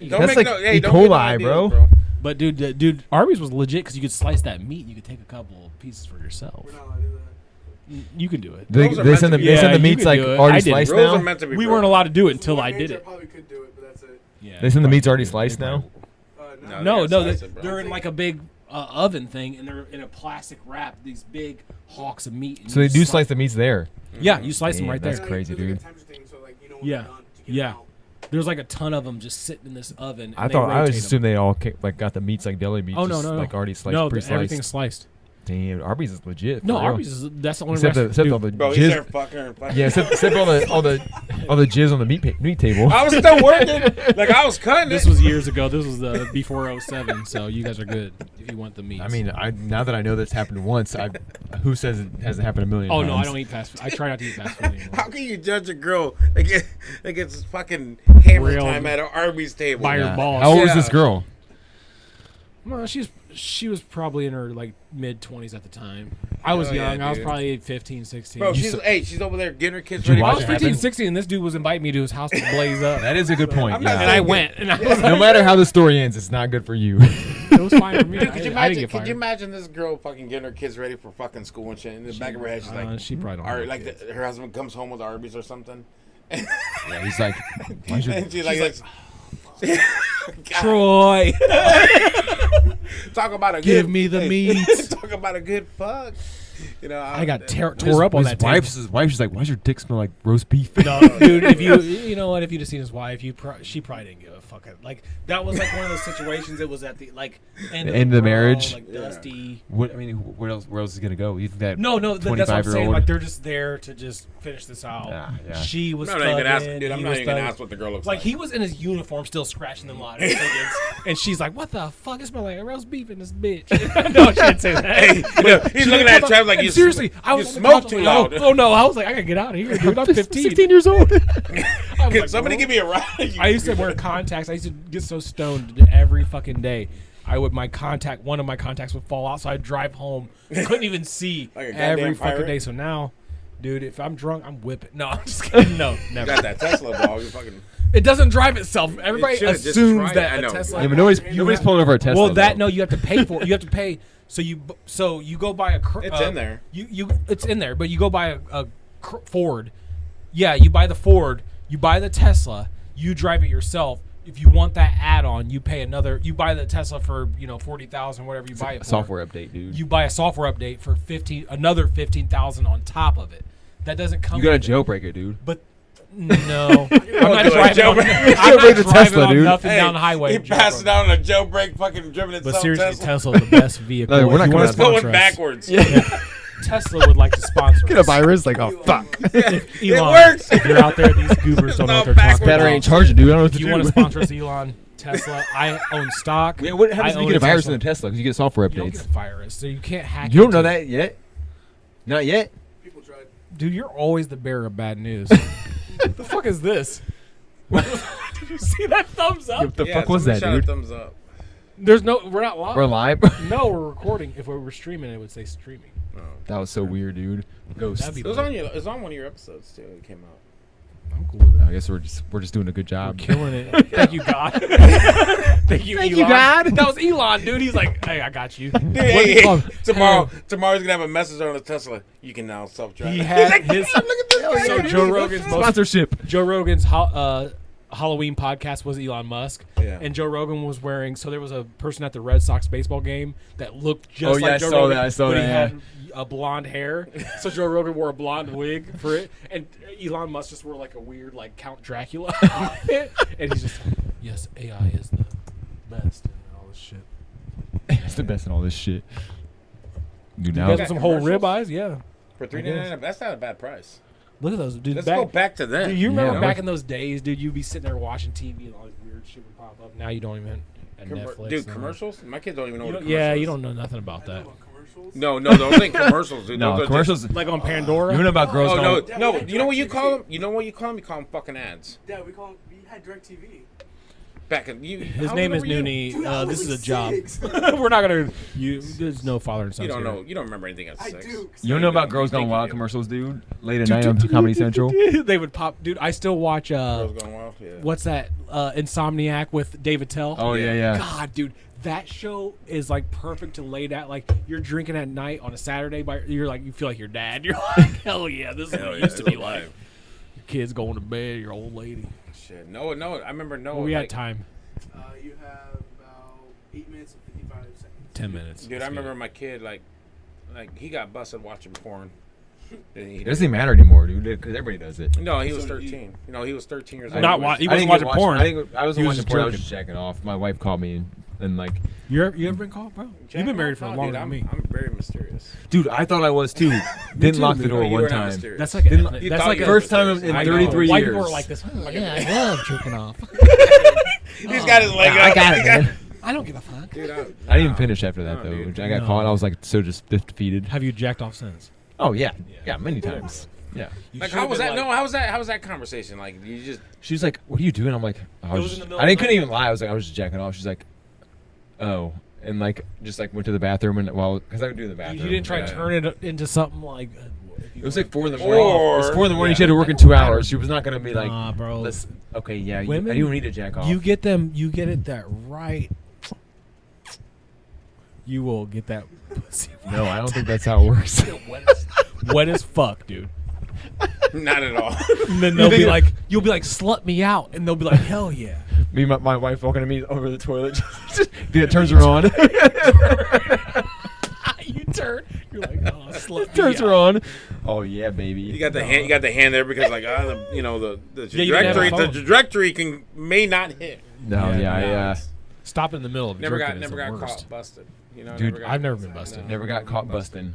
Don't That's make like no, hey, E. don't get no coli, ideas, bro. but dude, Arby's was legit because you could slice that meat. You could take a couple of pieces for yourself. We're not allowed to do that. You can do it. They Those are meant send to the be- they send Yeah, the you meats can like do it. already I didn't. sliced Rules are now. meant to be We broken. weren't allowed to do it until One I did manager it. probably could do it, but that's it. Yeah, They send the meats already sliced now. No, No, they gotta they, slice it, bro. they're in like a big oven thing, and they're in a plastic wrap. These big hawks of meat. and So they you do slice the meats there. Yeah, you slice them Damn, right that's there. crazy, dude. Yeah. Yeah. There's like a ton of them just sitting in this oven. And I they thought I rotate always 'em. assumed they all got the meats like deli meats. Oh no, just, no, no. like already sliced, No, pre-sliced. everything's sliced. Damn, Arby's is legit. No, for real. Arby's is that's the only Except restaurant. all the Bro, he's there jizz. fucking and fucking. Yeah, except all the jizz on the meat table. I was still working. Like, I was cutting This it. was years ago. This was the before 07, so you guys are good if you want the meats. I mean, now that I know that's happened once, who says it hasn't happened a million oh times? no, I don't eat fast food. I try not to eat fast food anymore. How can you judge a girl that gets fucking hammer Real- time at an Arby's table? By her Yeah. boss. How old was Yeah. this girl? Well, she was probably in her like mid 20s at the time. I was Hell yeah, young. I was dude. probably 15, 16. Bro, You she's over there getting her kids Did you ready. I watch was it 15, happen? 16, and this dude was inviting me to his house to blaze up. That is a good point. I'm not and Yeah. I went, and I was No matter how the story ends, it's not good for you. it was fine for me. Dude, I could you didn't imagine? get Could fired. you imagine this girl fucking getting her kids ready for fucking school and shit? In the back of her head, she's like, she probably don't. or have like kids. her husband comes home with Arby's or something. Yeah, he's like, why's your, And she's like, Troy, talk about a give good, me the hey, meat. talk about a good fuck. You know, I got tore up on his that. table. wife's wife. She's like, why's your dick smell like roast beef? No, dude, if you know what, if you just seen his wife, she probably didn't give a fuck. Like that was like one of those situations. It was at the like end of the world, marriage? like dusty. What I mean, where else is he gonna go? You think that? No, that's what I'm saying. 25-year-old? Like they're just there to just finish this out. Yeah. She was. I'm not even gonna ask, thugging, dude. I'm he not was even gonna thugging. ask what the girl looks Like like. he was in his uniform, still scratching the lottery tickets, and she's like, "What the fuck? It smells like roast beef in this bitch." No, she didn't say that. Hey, he's looking at Trav like and you. seriously, I was you on the smoke couch, too like, loud. Oh no, I was like, I gotta get out of here, dude. I'm 15. 16 years old. I was Can like, somebody bro. give me a ride? I used to wear contacts. I used to get so stoned every fucking day. One of my contacts would fall out, so I'd drive home. Couldn't even see Like a goddamn every fucking pirate? day. So now, dude, if I'm drunk, I'm whipping. No, I'm just kidding. No, You never. got that Tesla, dog. You fucking. It doesn't drive itself. Everybody should've just assumes tried it. that I a know. Tesla. Yeah, but nobody's pulling over a Tesla. Well, that though. no, you have to pay for it. You have to pay. So you go buy a. It's in there. It's in there, but you go buy a Ford. Yeah, you buy the Ford. You buy the Tesla. You drive it yourself. If you want that add-on, you pay another. You buy the Tesla for $40,000, whatever you buy it for. software update, dude. You buy a software update for another $15,000 on top of it. That doesn't come. You gotta with it. jailbreak it, dude. But no, I'm not do it, driving. I'm Jailbreak not the driving Tesla, on dude. nothing Hey, down the highway. He passed it out on a jailbreak, fucking driven But itself. seriously, Tesla. Tesla's the best vehicle. No, we're not If you coming wanna out sponsor Going us, backwards. Tesla would like to sponsor Get a us. virus, like, oh fuck. If It Elon, works. If you're out there, these goobers don't know what they're Backwards. talking Battery about. ain't charging, dude. I don't know what If to you do. want to sponsor us, Elon, Tesla, I own stock. Yeah, what happens I if you own get a virus Tesla. in the Tesla? Because you get software You don't get updates. a virus, so you can't hack. You don't know into it. that yet. Not yet. People tried. Dude. You're always the bearer of bad news. What the fuck is this? Did you see that thumbs up? What the Yeah, fuck was somebody that, shot a dude? thumbs up. We're not live. We're live. No, we're recording. If we were streaming, it would say streaming. That was so weird, dude. Ghost. That'd be It was on you. It was on one of your episodes too. It came out. I'm cool with it. I guess we're just doing a good job. Killing it. Thank you, God. Thank you, Thank Elon. you, God. That was Elon, dude. He's like, hey, I got you. Dude, What do you call him? tomorrow's gonna have a message on the Tesla. You can now self-drive. He had his. Look at this guy. So Joe Rogan's Sponsorship. Joe Rogan's Halloween podcast was Elon Musk, Yeah. and Joe Rogan was wearing. So there was a person at the Red Sox baseball game that looked just Oh, yeah, like I Joe saw Rogan, that, I saw but he that, had a blonde hair. So Joe Rogan wore a blonde wig for it, and Elon Musk just wore like a weird like Count Dracula outfit, and he's just yes, AI is the best and all this shit. It's the best in all this shit. Dude, You now guys want some whole commercials? ribeyes? Yeah. For $3.99, that's not a bad price. Look at those dudes. Let's go back to then. Dude, you remember Yeah. back in those days, dude? You'd be sitting there watching TV and all this weird shit would pop up. Now you don't even. And Netflix. Dude, and- commercials? My kids don't even know You what a don't- commercial yeah, is. you don't know nothing about I know that. about commercials. No, those ain't commercials, dude. Those no are commercials. Like on Pandora. You know about girls Just, oh, going. no. You know what you call them? You know what you call them? You call them fucking ads. Yeah, we had DirecTV. Back in you. His how name old is were you? Nune. Dude, I This was is a job. 6. We're not gonna. There's no father and son. You don't know. You don't remember anything at I 6. do. You don't know about girls Thank going you, wild dude. commercials, dude? Late at night on Comedy Central. They would pop. Dude, I still watch. Girls Gone Wild. Yeah. What's that? Insomniac with David Tell. Oh yeah. God, dude, that show is like perfect to lay down. Like you're drinking at night on a Saturday, you're like you feel like your dad. You're like, hell yeah, this is what it used to be like. Your kids going to bed, your old lady. Shit. No. I remember no. Well, we like, had time. You have about 8 minutes and 55 seconds. 10 minutes. Dude, I remember my kid like he got busted watching porn. And he It doesn't even matter anymore, dude, because everybody does it. No, he was So 13. You know, he was 13 years I old. Not didn't- wa- he I wasn't didn't get watching porn. I wasn't He was watching just porn. I was jerking. just jacking off. My wife called me and like, You ever been called, bro? You've been married for No, longer dude, than me. I'm very mysterious. dude, I thought I was too. Didn't too, lock the dude. door You one were not time. mysterious. That's like Didn't- a, you that's thought like you a were First time in I know. 33 white years. people are like this. Yeah, I love jerking off. He's got his leg I up. got it, man. I don't give a fuck. Dude, I didn't even finish after that No, though. dude. I got No. caught. I was like so just defeated. Have you jacked off since? Oh yeah, many times. Yeah. Like, how was that? No, how was that conversation? Like, you just She was like, "What are you doing?" I'm like, I was was. in the middle I of the couldn't night. even lie. I was like, I was just jacking off. She's like, "Oh," and like just like went to the bathroom and because I would do the bathroom. You didn't try to turn it into something like. It was like 4 in the morning. It was 4 in the morning. Yeah. She had to work in 2 hours. She was not gonna be like, Nah, bro. Let's, okay, yeah, Women- I don't need to jack off. You get them. You get it that right. you will get that pussy No, I don't think that's how it works. wet as fuck, dude. Not at all. And then they'll be like, you'll be like, slut me out, and they'll be like, hell yeah. Me and my wife walking to me over the toilet. Dude, it turns her on. You turn, you're like, oh, slut me Turns out. her on. Oh yeah, baby. You got the hand. You got the hand there because like the you didn't have a trajectory. The phone. trajectory may not hit. No, Yeah, I Stop in the middle of Never jerking got is the worst. caught busted. You know, Dude, I've never been busted. never got caught busting.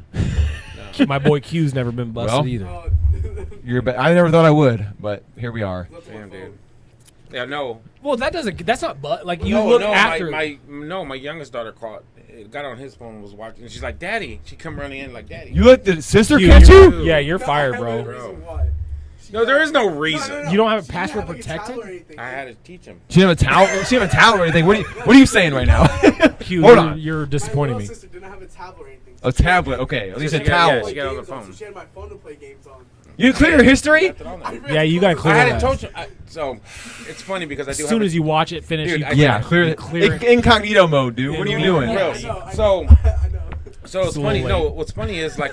My boy Q's never been busted Well, either. I never thought I would, but here we are. Damn, dude. Yeah, no. Well, that's not like you No, look no, after. my youngest daughter got on his phone and was watching. And she's like, "Daddy," she come running in like, "Daddy." You let the sister Q, catch you're- you? Yeah, you're fired, bro. No, there is no reason. You don't have a She didn't password have, like, a towel protected? or anything. I had to teach him. She didn't have a towel. She didn't have a towel or anything. What are you saying right now? Q, Hold you're, on. you're My disappointing little me. sister didn't have a tablet or anything. A tablet. Okay, at least a She got- towel. yeah, she got on the Games on, phone. so she had my phone to play games on. You clear your history? Left it on there. Yeah, you gotta clear I that. hadn't told you. So it's funny because I do. As soon have as you watch it, finish. Dude, you I- Yeah, clear it. Clear it. Incognito mode, dude. What are you Yeah. doing? Bro, I know, I so- know. I know. So it's It's a funny. little No, late. what's funny is like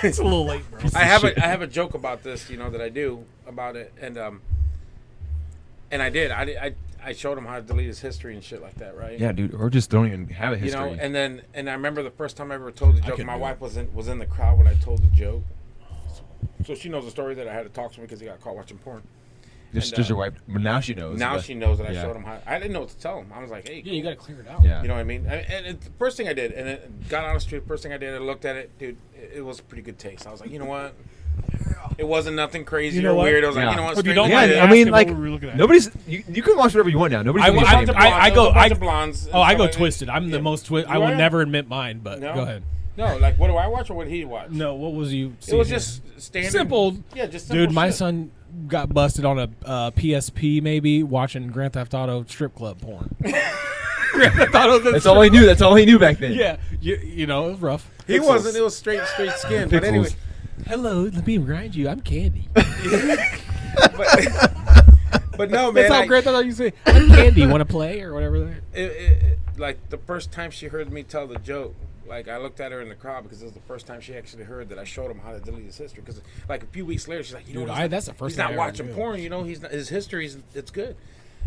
It's a little late, bro. I have a joke about this, that I do about it, and I did. I showed him how to delete his history and shit like that, right? Yeah, dude. Or just don't even have a history. And I remember the first time I ever told the joke. couldn't My do wife was in the crowd when I told the joke, so she knows the story that I had to talk to him because he got caught watching porn. Just your wife. But now she knows. Now but- she knows that I yeah. showed him how. I didn't know what to tell him. I was like, hey, Yeah, you gotta clear it out. Yeah. you know what I mean? The first thing I did, and it got on the street. First thing I did, I looked at it, dude. It was a pretty good taste. I was like, you know what? It wasn't nothing crazy You know or what? weird. I was like, Yeah. you know what? If you straight don't to mind it. me Yeah, I mean, asking, like what were we looking at? nobody's. You can watch whatever you want now. Nobody's I- gonna I- shame you. I go- a bunch of blondes. and Oh, I stuff go like that. twisted. I'm the most twisted. I You will are? never admit mine, but No? go ahead. No, like what do I watch or what did he watch? No, what was you? It was seeing? just standard. simple. Yeah, just simple Dude, my shit. son got busted on a PSP maybe watching Grand Theft Auto strip club porn. Grand Theft Auto. That's all he knew. That's all he knew back then. Yeah, you know, it was rough. He Pixels. wasn't. It was straight skin. But Pixels. anyway, Hello, let me remind you, I'm Candy. but no, man. That's how like, Grand Theft Auto you say, I'm Candy. Want to play or whatever? like the first time she heard me tell the joke, like I looked at her in the crowd because it was the first time she actually heard that I showed him how to delete his history. Because like a few weeks later, she's like, you know, Dude, what, he's that's the first he's thing not I ever watching did. porn. You know, he's not, his history is it's good.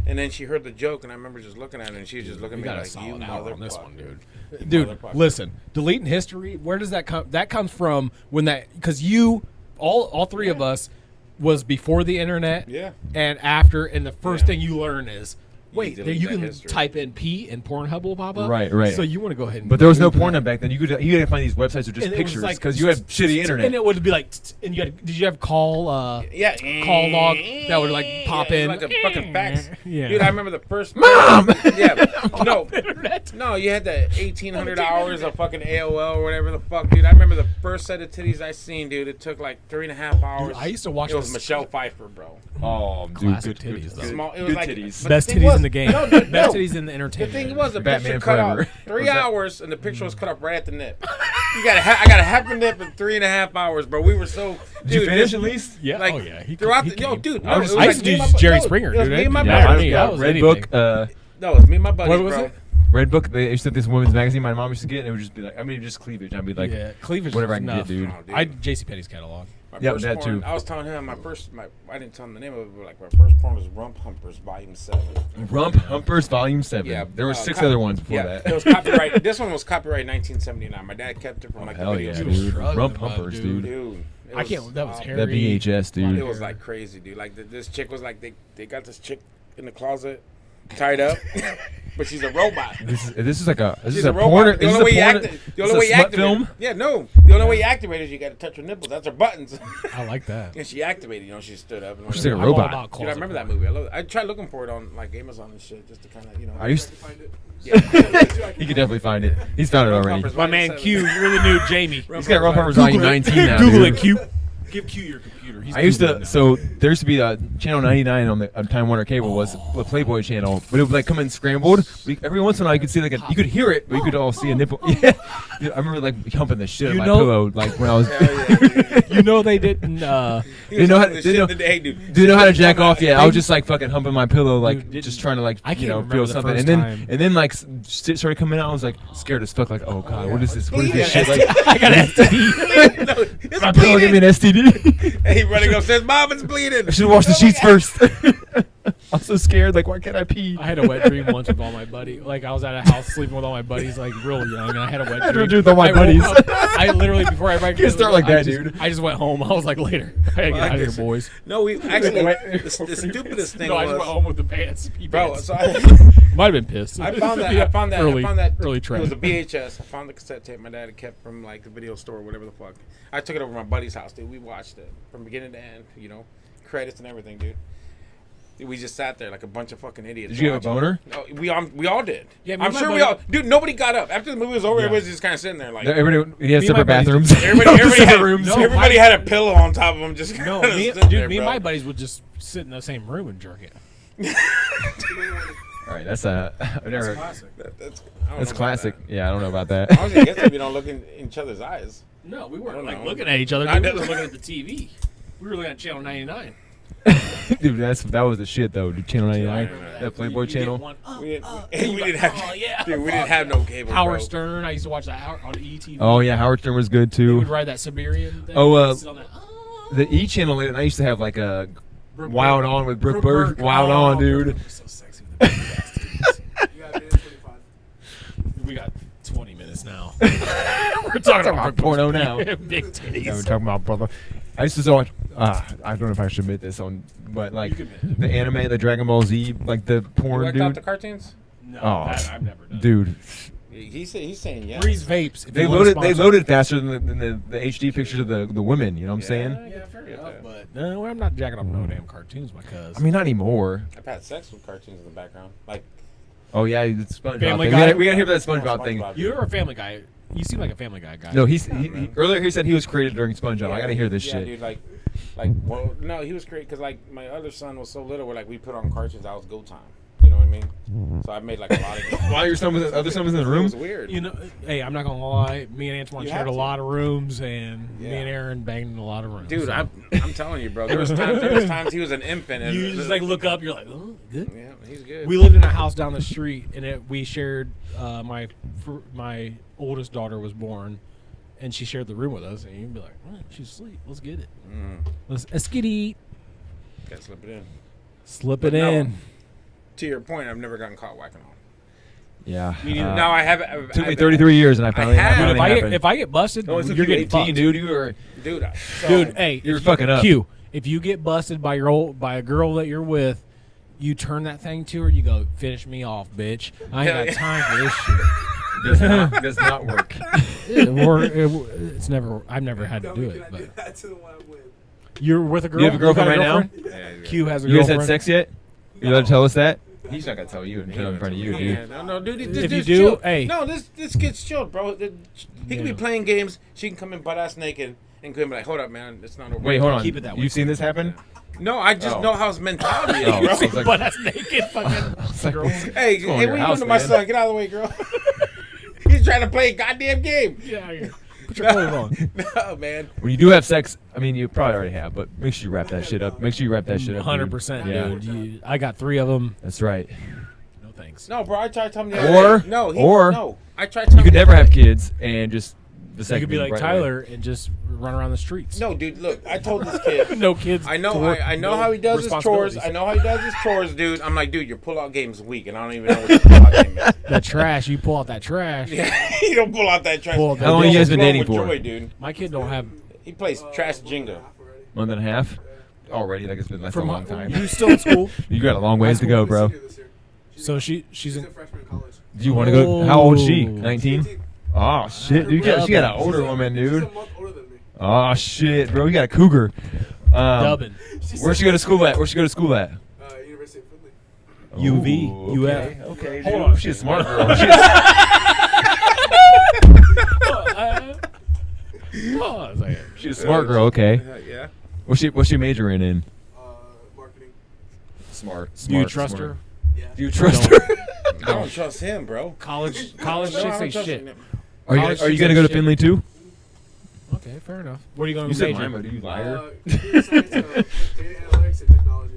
And then she heard the joke, and I remember just looking at her, and she was just looking We at me got a like, solid "You hour on this motherfucker." one, dude. You Dude, motherfucker. listen, deleting history. Where does that come? That comes from when because all three of us was before the internet, Yeah. and after, and the first Yeah. thing you learn is. Wait, delete you that can history. type in P and Pornhub will pop up. Right, right. So you want to go ahead and. But there was no delete porn that. back then. You had to find these websites with just And it was pictures like- because you had shitty internet. And it would be like, and did you have call? Yeah, Call log that would, like, pop in. like a fucking fax. Yeah. Dude, I remember the first. Mom! Yeah, no, Internet. no, you had the 1,800 hours of fucking AOL or whatever the fuck, dude. I remember the first set of titties I seen, dude. It took like 3.5 hours. I used to watch It was this- Michelle Pfifer, bro. Oh, dude, Classic good titties, though. Small. It was Good like titties. but Best the thing titties was- in the game. No, Best no. titties in the The entertainment. thing was, the Batman picture cut Forever. out 3 Was that- hours, and the picture was cut up right at the nip. I got a half a nip in 3.5 hours, bro. We were so. Did you dude, finish this- at least? Yeah. Like, oh yeah. He throughout he the yo, came. dude. I no, was- it I was used to like do me and my- Jerry no, Springer, it was dude. me and my Yeah, buddies, me, bro. I was Red anything. Book. No, it was me and my buddies, What was bro. it? Red Book. They used to have this women's magazine my mom used to get, and it would just be like, I mean, just cleavage. I'd be like, Yeah, cleavage. whatever I is can enough. get, dude. Oh, dude. I JCPenney's catalog. My Yeah, first that porn, too. I was telling him I didn't tell him the name of it, but like my first porn was Rump Humpers Volume 7. Rump Humpers Volume 7. Yeah, There were 6 cop- other ones before Yeah, that. it was copyright. This one was copyright 1979. My dad kept it from like Hell the video yeah, store. dude. struggling, Rump bro, Humpers, dude. dude. Dude, it I can't. That was um, Harry. That VHS, dude. It was like crazy, dude. Like this chick was like they got this chick in the closet, tied up, but she's a robot. This is like a She's a a robot. porn. The This is only a way you porn. acti- the This only is way a you smut activate film. it. Yeah, no. The only way you activate it is you got to touch her nipples. That's her buttons. I like that. And she activated. She stood up. And She's like a whatever. I'm all robot. about Dude, I closet remember that porn. movie. I love it. I tried looking for it on like Amazon and shit just to kind of I used. Find it. Yeah. He could definitely find it. He's found it already. Humpers My Volume man 7. Q, you're the new Jamie. He's got Rump Humpers Google Volume it. 19 now. Google dude. it, Q. Give Q your computer. He's I used Googling to. now. So there used to be a channel 99 on the Time Warner Cable was the Playboy channel, but it would like come in scrambled. Every once in a while you could see like you could hear it, but you could all see a nipple. Yeah. Dude, I remember like humping the shit out You of my know- pillow like when I was. You know they didn't. Didn't know how to, didn't know how to jack off yet. I was just like fucking humping my pillow, like Dude, just trying to like I can't remember feel the something. first And time. then like shit started coming out. I was like scared as fuck. Like, oh god, what is this? What is this Yeah, shit? Like, I got an STD. my pillow gave me an STD. Hey, running upstairs, Mom, it's bleeding. I should have washed the sheets first. I'm so scared. Like, why can't I pee? I had a wet dream once with all my buddies. Like I was at a house sleeping with all my buddies, like real young, and I had a wet I dream. don't do it with all my I woke buddies. up- I literally before everybody Can't start like I that, just- dude. I just went home. I was like later. I gotta get out of here, boys. No, we actually the stupidest thing No, I just went was, home with the pants. bro. Pants. So I Might have been pissed. found that. Yeah, I found that. Early, I found that. early It was a trend. VHS. I found the cassette tape my dad had kept from like the video store or whatever the fuck. I took it over to my buddy's house, dude. We watched it from beginning to end. You know, credits and everything, dude. We just sat there like a bunch of fucking idiots. Did you have a watching. boner? No, we all did. Yeah, me I'm and my sure we buddy- all. Dude, nobody got up after the movie was over. Yeah. Everybody was just kind of sitting there like. Everybody, he has Me and my separate buddies bathrooms. Everybody had rooms. No, everybody my- had a pillow on top of them. Just No, kinda me, sitting dude, there, me and bro. my buddies would just sit in the same room and jerk it. All right, that's I've never. Classic. That's That's about classic. that. Yeah, I don't know about that. Honestly, I guess if you don't look in each other's eyes. No, we I weren't don't like know. looking at each other. I We were know. looking at the TV. We were looking at Channel 99. Dude, that was the shit though. Dude, Channel 99, Yeah. that Playboy You get channel. one, We didn't, and we you didn't go, have. oh, yeah. Dude, we didn't have no cable. Howard bro. Stern. I used to watch that on ETV. Oh yeah, Howard Stern was good He too. would ride that Siberian thing. Oh, and sit on that, The E channel, and I used to have like a Brooke Wild Burke. On with Brooke Brooke Burke. Burke. Wild Oh, On, Brooke dude. Burke was so sexy with the big ass titties. You got minutes 25. We got 20 minutes now. We're talking about porno now. Big titties. Yeah, we're talking about brother. I used to watch. I don't know if I should admit this on, but like You can admit the anime, the Dragon Ball Z, like the You porn, worked out dude. the cartoons? No, Oh, that I've never done. Dude, He's saying yeah. Breeze Vapes. If they you want a loaded. They sponsor. loaded faster than the HD pictures of the women. You know what I'm saying? Yeah, fair Yeah. enough. But no, I'm not jacking up no damn cartoons, my cuz. I mean, not anymore. I've had sex with cartoons in the background, like Oh yeah, it's SpongeBob. Family thing. Guy? We gotta hear that SpongeBob thing. You're a Family Guy. You seem like a Family Guy guy. No, he earlier he said he was created during SpongeBob. I gotta hear this yeah, shit. dude. Like, well, no, he was great because like my other son was so little, where like we put on cartoons, that was go time. You know what I mean? So I made like a lot of. While your son was other son was in the It room. was weird. You know, hey, I'm not gonna lie. Me and Antoine You shared have a to. lot of rooms, and Yeah. me and Aaron banged in a lot of rooms. Dude, so. I'm telling you, bro. There was times he was an infant, and You just like look up. You're like, oh, good. yeah, he's good. We lived in a house down the street, and we shared. My oldest daughter was born, and she shared the room with us. And you'd be like, oh, she's asleep. Let's get it. Let's get it. Gotta slip it in. Slip But it no. in. To your point, I've never gotten caught whacking on. Yeah. No, I haven't. Took me 33 years, and I finally have. finally Dude, happened. if I get busted, No, it took you're you getting 18, fucked. dude. You were. Dude, Dude, hey, You're fucking up. Q, if you get busted by a girl that you're with, you turn that thing to her. You go, finish me off, bitch. I ain't Hell got yeah. time for this shit. Does not work. It's never. I've never had to do Can it. I But do that to the one I'm with? you're with a girl. You have a girlfriend got right now? Yeah, Q has a You guys girlfriend. had sex yet? You allowed to tell us that? He's not gonna tell you until in front of you, dude. Yeah, no, dude. If you This do, chill. hey. No, this kid's chilled, bro. He can be Yeah. playing games. She can come in butt ass naked and come in like, hold up, man. It's not over. Wait, hold on. Keep it that way. You've seen this happen? No, I just Oh. know how his mentality is, Oh, bro. I was like- But that's naked fucking girls. Hey, going on what your you house, doing to my man? son? Get out of the way, girl. He's trying to play a goddamn game. Yeah, yeah. Put your clothes on. No, man. When you do have sex, I mean, you probably already have, but make sure you wrap that shit up. Make sure you wrap that shit up. dude. 100%, Yeah. dude. I got 3 of them. That's right. No thanks. No, bro. I tried telling him. Or- no, or- I tried telling You could him never the have other day. kids and just the You second could be like right Tyler and just run around the streets. No, dude. Look, I told this kid. No kids. I know. to work, I know no how he does his chores. responsibilities. I know how he does his chores, dude. I'm like, dude, your pull-out game's weak, and I don't even know what your pull-out game is. That trash. You pull out that trash. Yeah, he don't pull out that trash. Pull out that How long you guys been What's wrong dating with for? Joy, dude? My kid don't have. He plays trash Jenga. Month and a half? Already, like it's been that's a long time. You still in school? You got a long ways to go, bro. So she's She's in. a freshman in college. Do you want to go? How old is she? Oh. 19? Oh shit, dude! She got an older woman, She's dude. a month older than me. Oh shit, bro! You got a cougar. Dubbing. Where'd she go to school at? Where'd she go to school at? University of Finley. UV, Ooh, okay, UF. okay. Hold dude. on. She's a smart girl. Oh, it's like- She's a smart girl. Okay. Yeah. What's she majoring in? Marketing. Smart. Do you trust her? Yeah. Do you trust her? I don't trust him, bro. College No, I chicks don't say trust shit. him. Are you gonna go to Finley too? Okay, fair enough. What are you going You to said major? Lima, dude, you liar. Computer science, data analytics, and technology.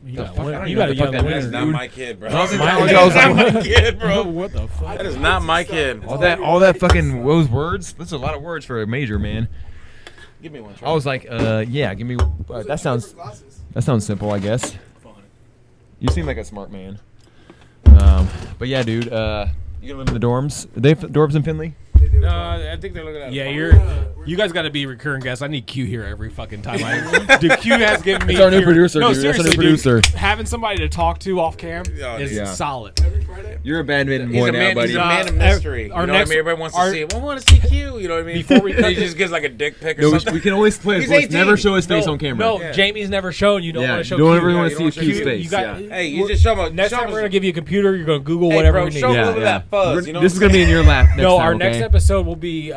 You The got fuck? I one. don't You know got a what the fuck young that winner. means, That's not dude. my kid, bro. When I was in My- college, I was That's like, not my kid, bro. What the fuck? That is not my kid. all that fucking those words. That's a lot of words for a major, man. Give me one. I was like, yeah, give me. Those are That sounds different classes. simple, I guess. You seem like a smart man. But yeah, dude. You gonna live in the dorms? Are they dorms in Finley? They do. No, I think they're looking at. Yeah, apartment. you guys got to be recurring guests. I need Q here every fucking time. Dude, Q has given me. It's our new producer, No, dude. That's our seriously, new dude, producer. having somebody to talk to off cam Yeah, is yeah. solid. Every Friday. You're a badminton He's boy a now, man. buddy. He's a man of Uh, mystery. our You know next- what I mean? Everybody wants our- to see him. I want to see Q. You know what I mean? Before we cut- he just gives like a dick pic or No, something. we can always play his He's voice. 18. Never show his face No, on camera. No, Yeah. Jamie's never shown. You don't Yeah, want to show you don't Q. ever Yeah, want you to don't see wanna Q's show face. You got, Yeah. Hey, you just show him. Next show time him we're gonna give you a computer. You're gonna Google Hey, whatever bro, you need. show him a Yeah, little of yeah. that fuzz. You know This is what I'm gonna be in your lap. Next No, time, our okay? next episode will be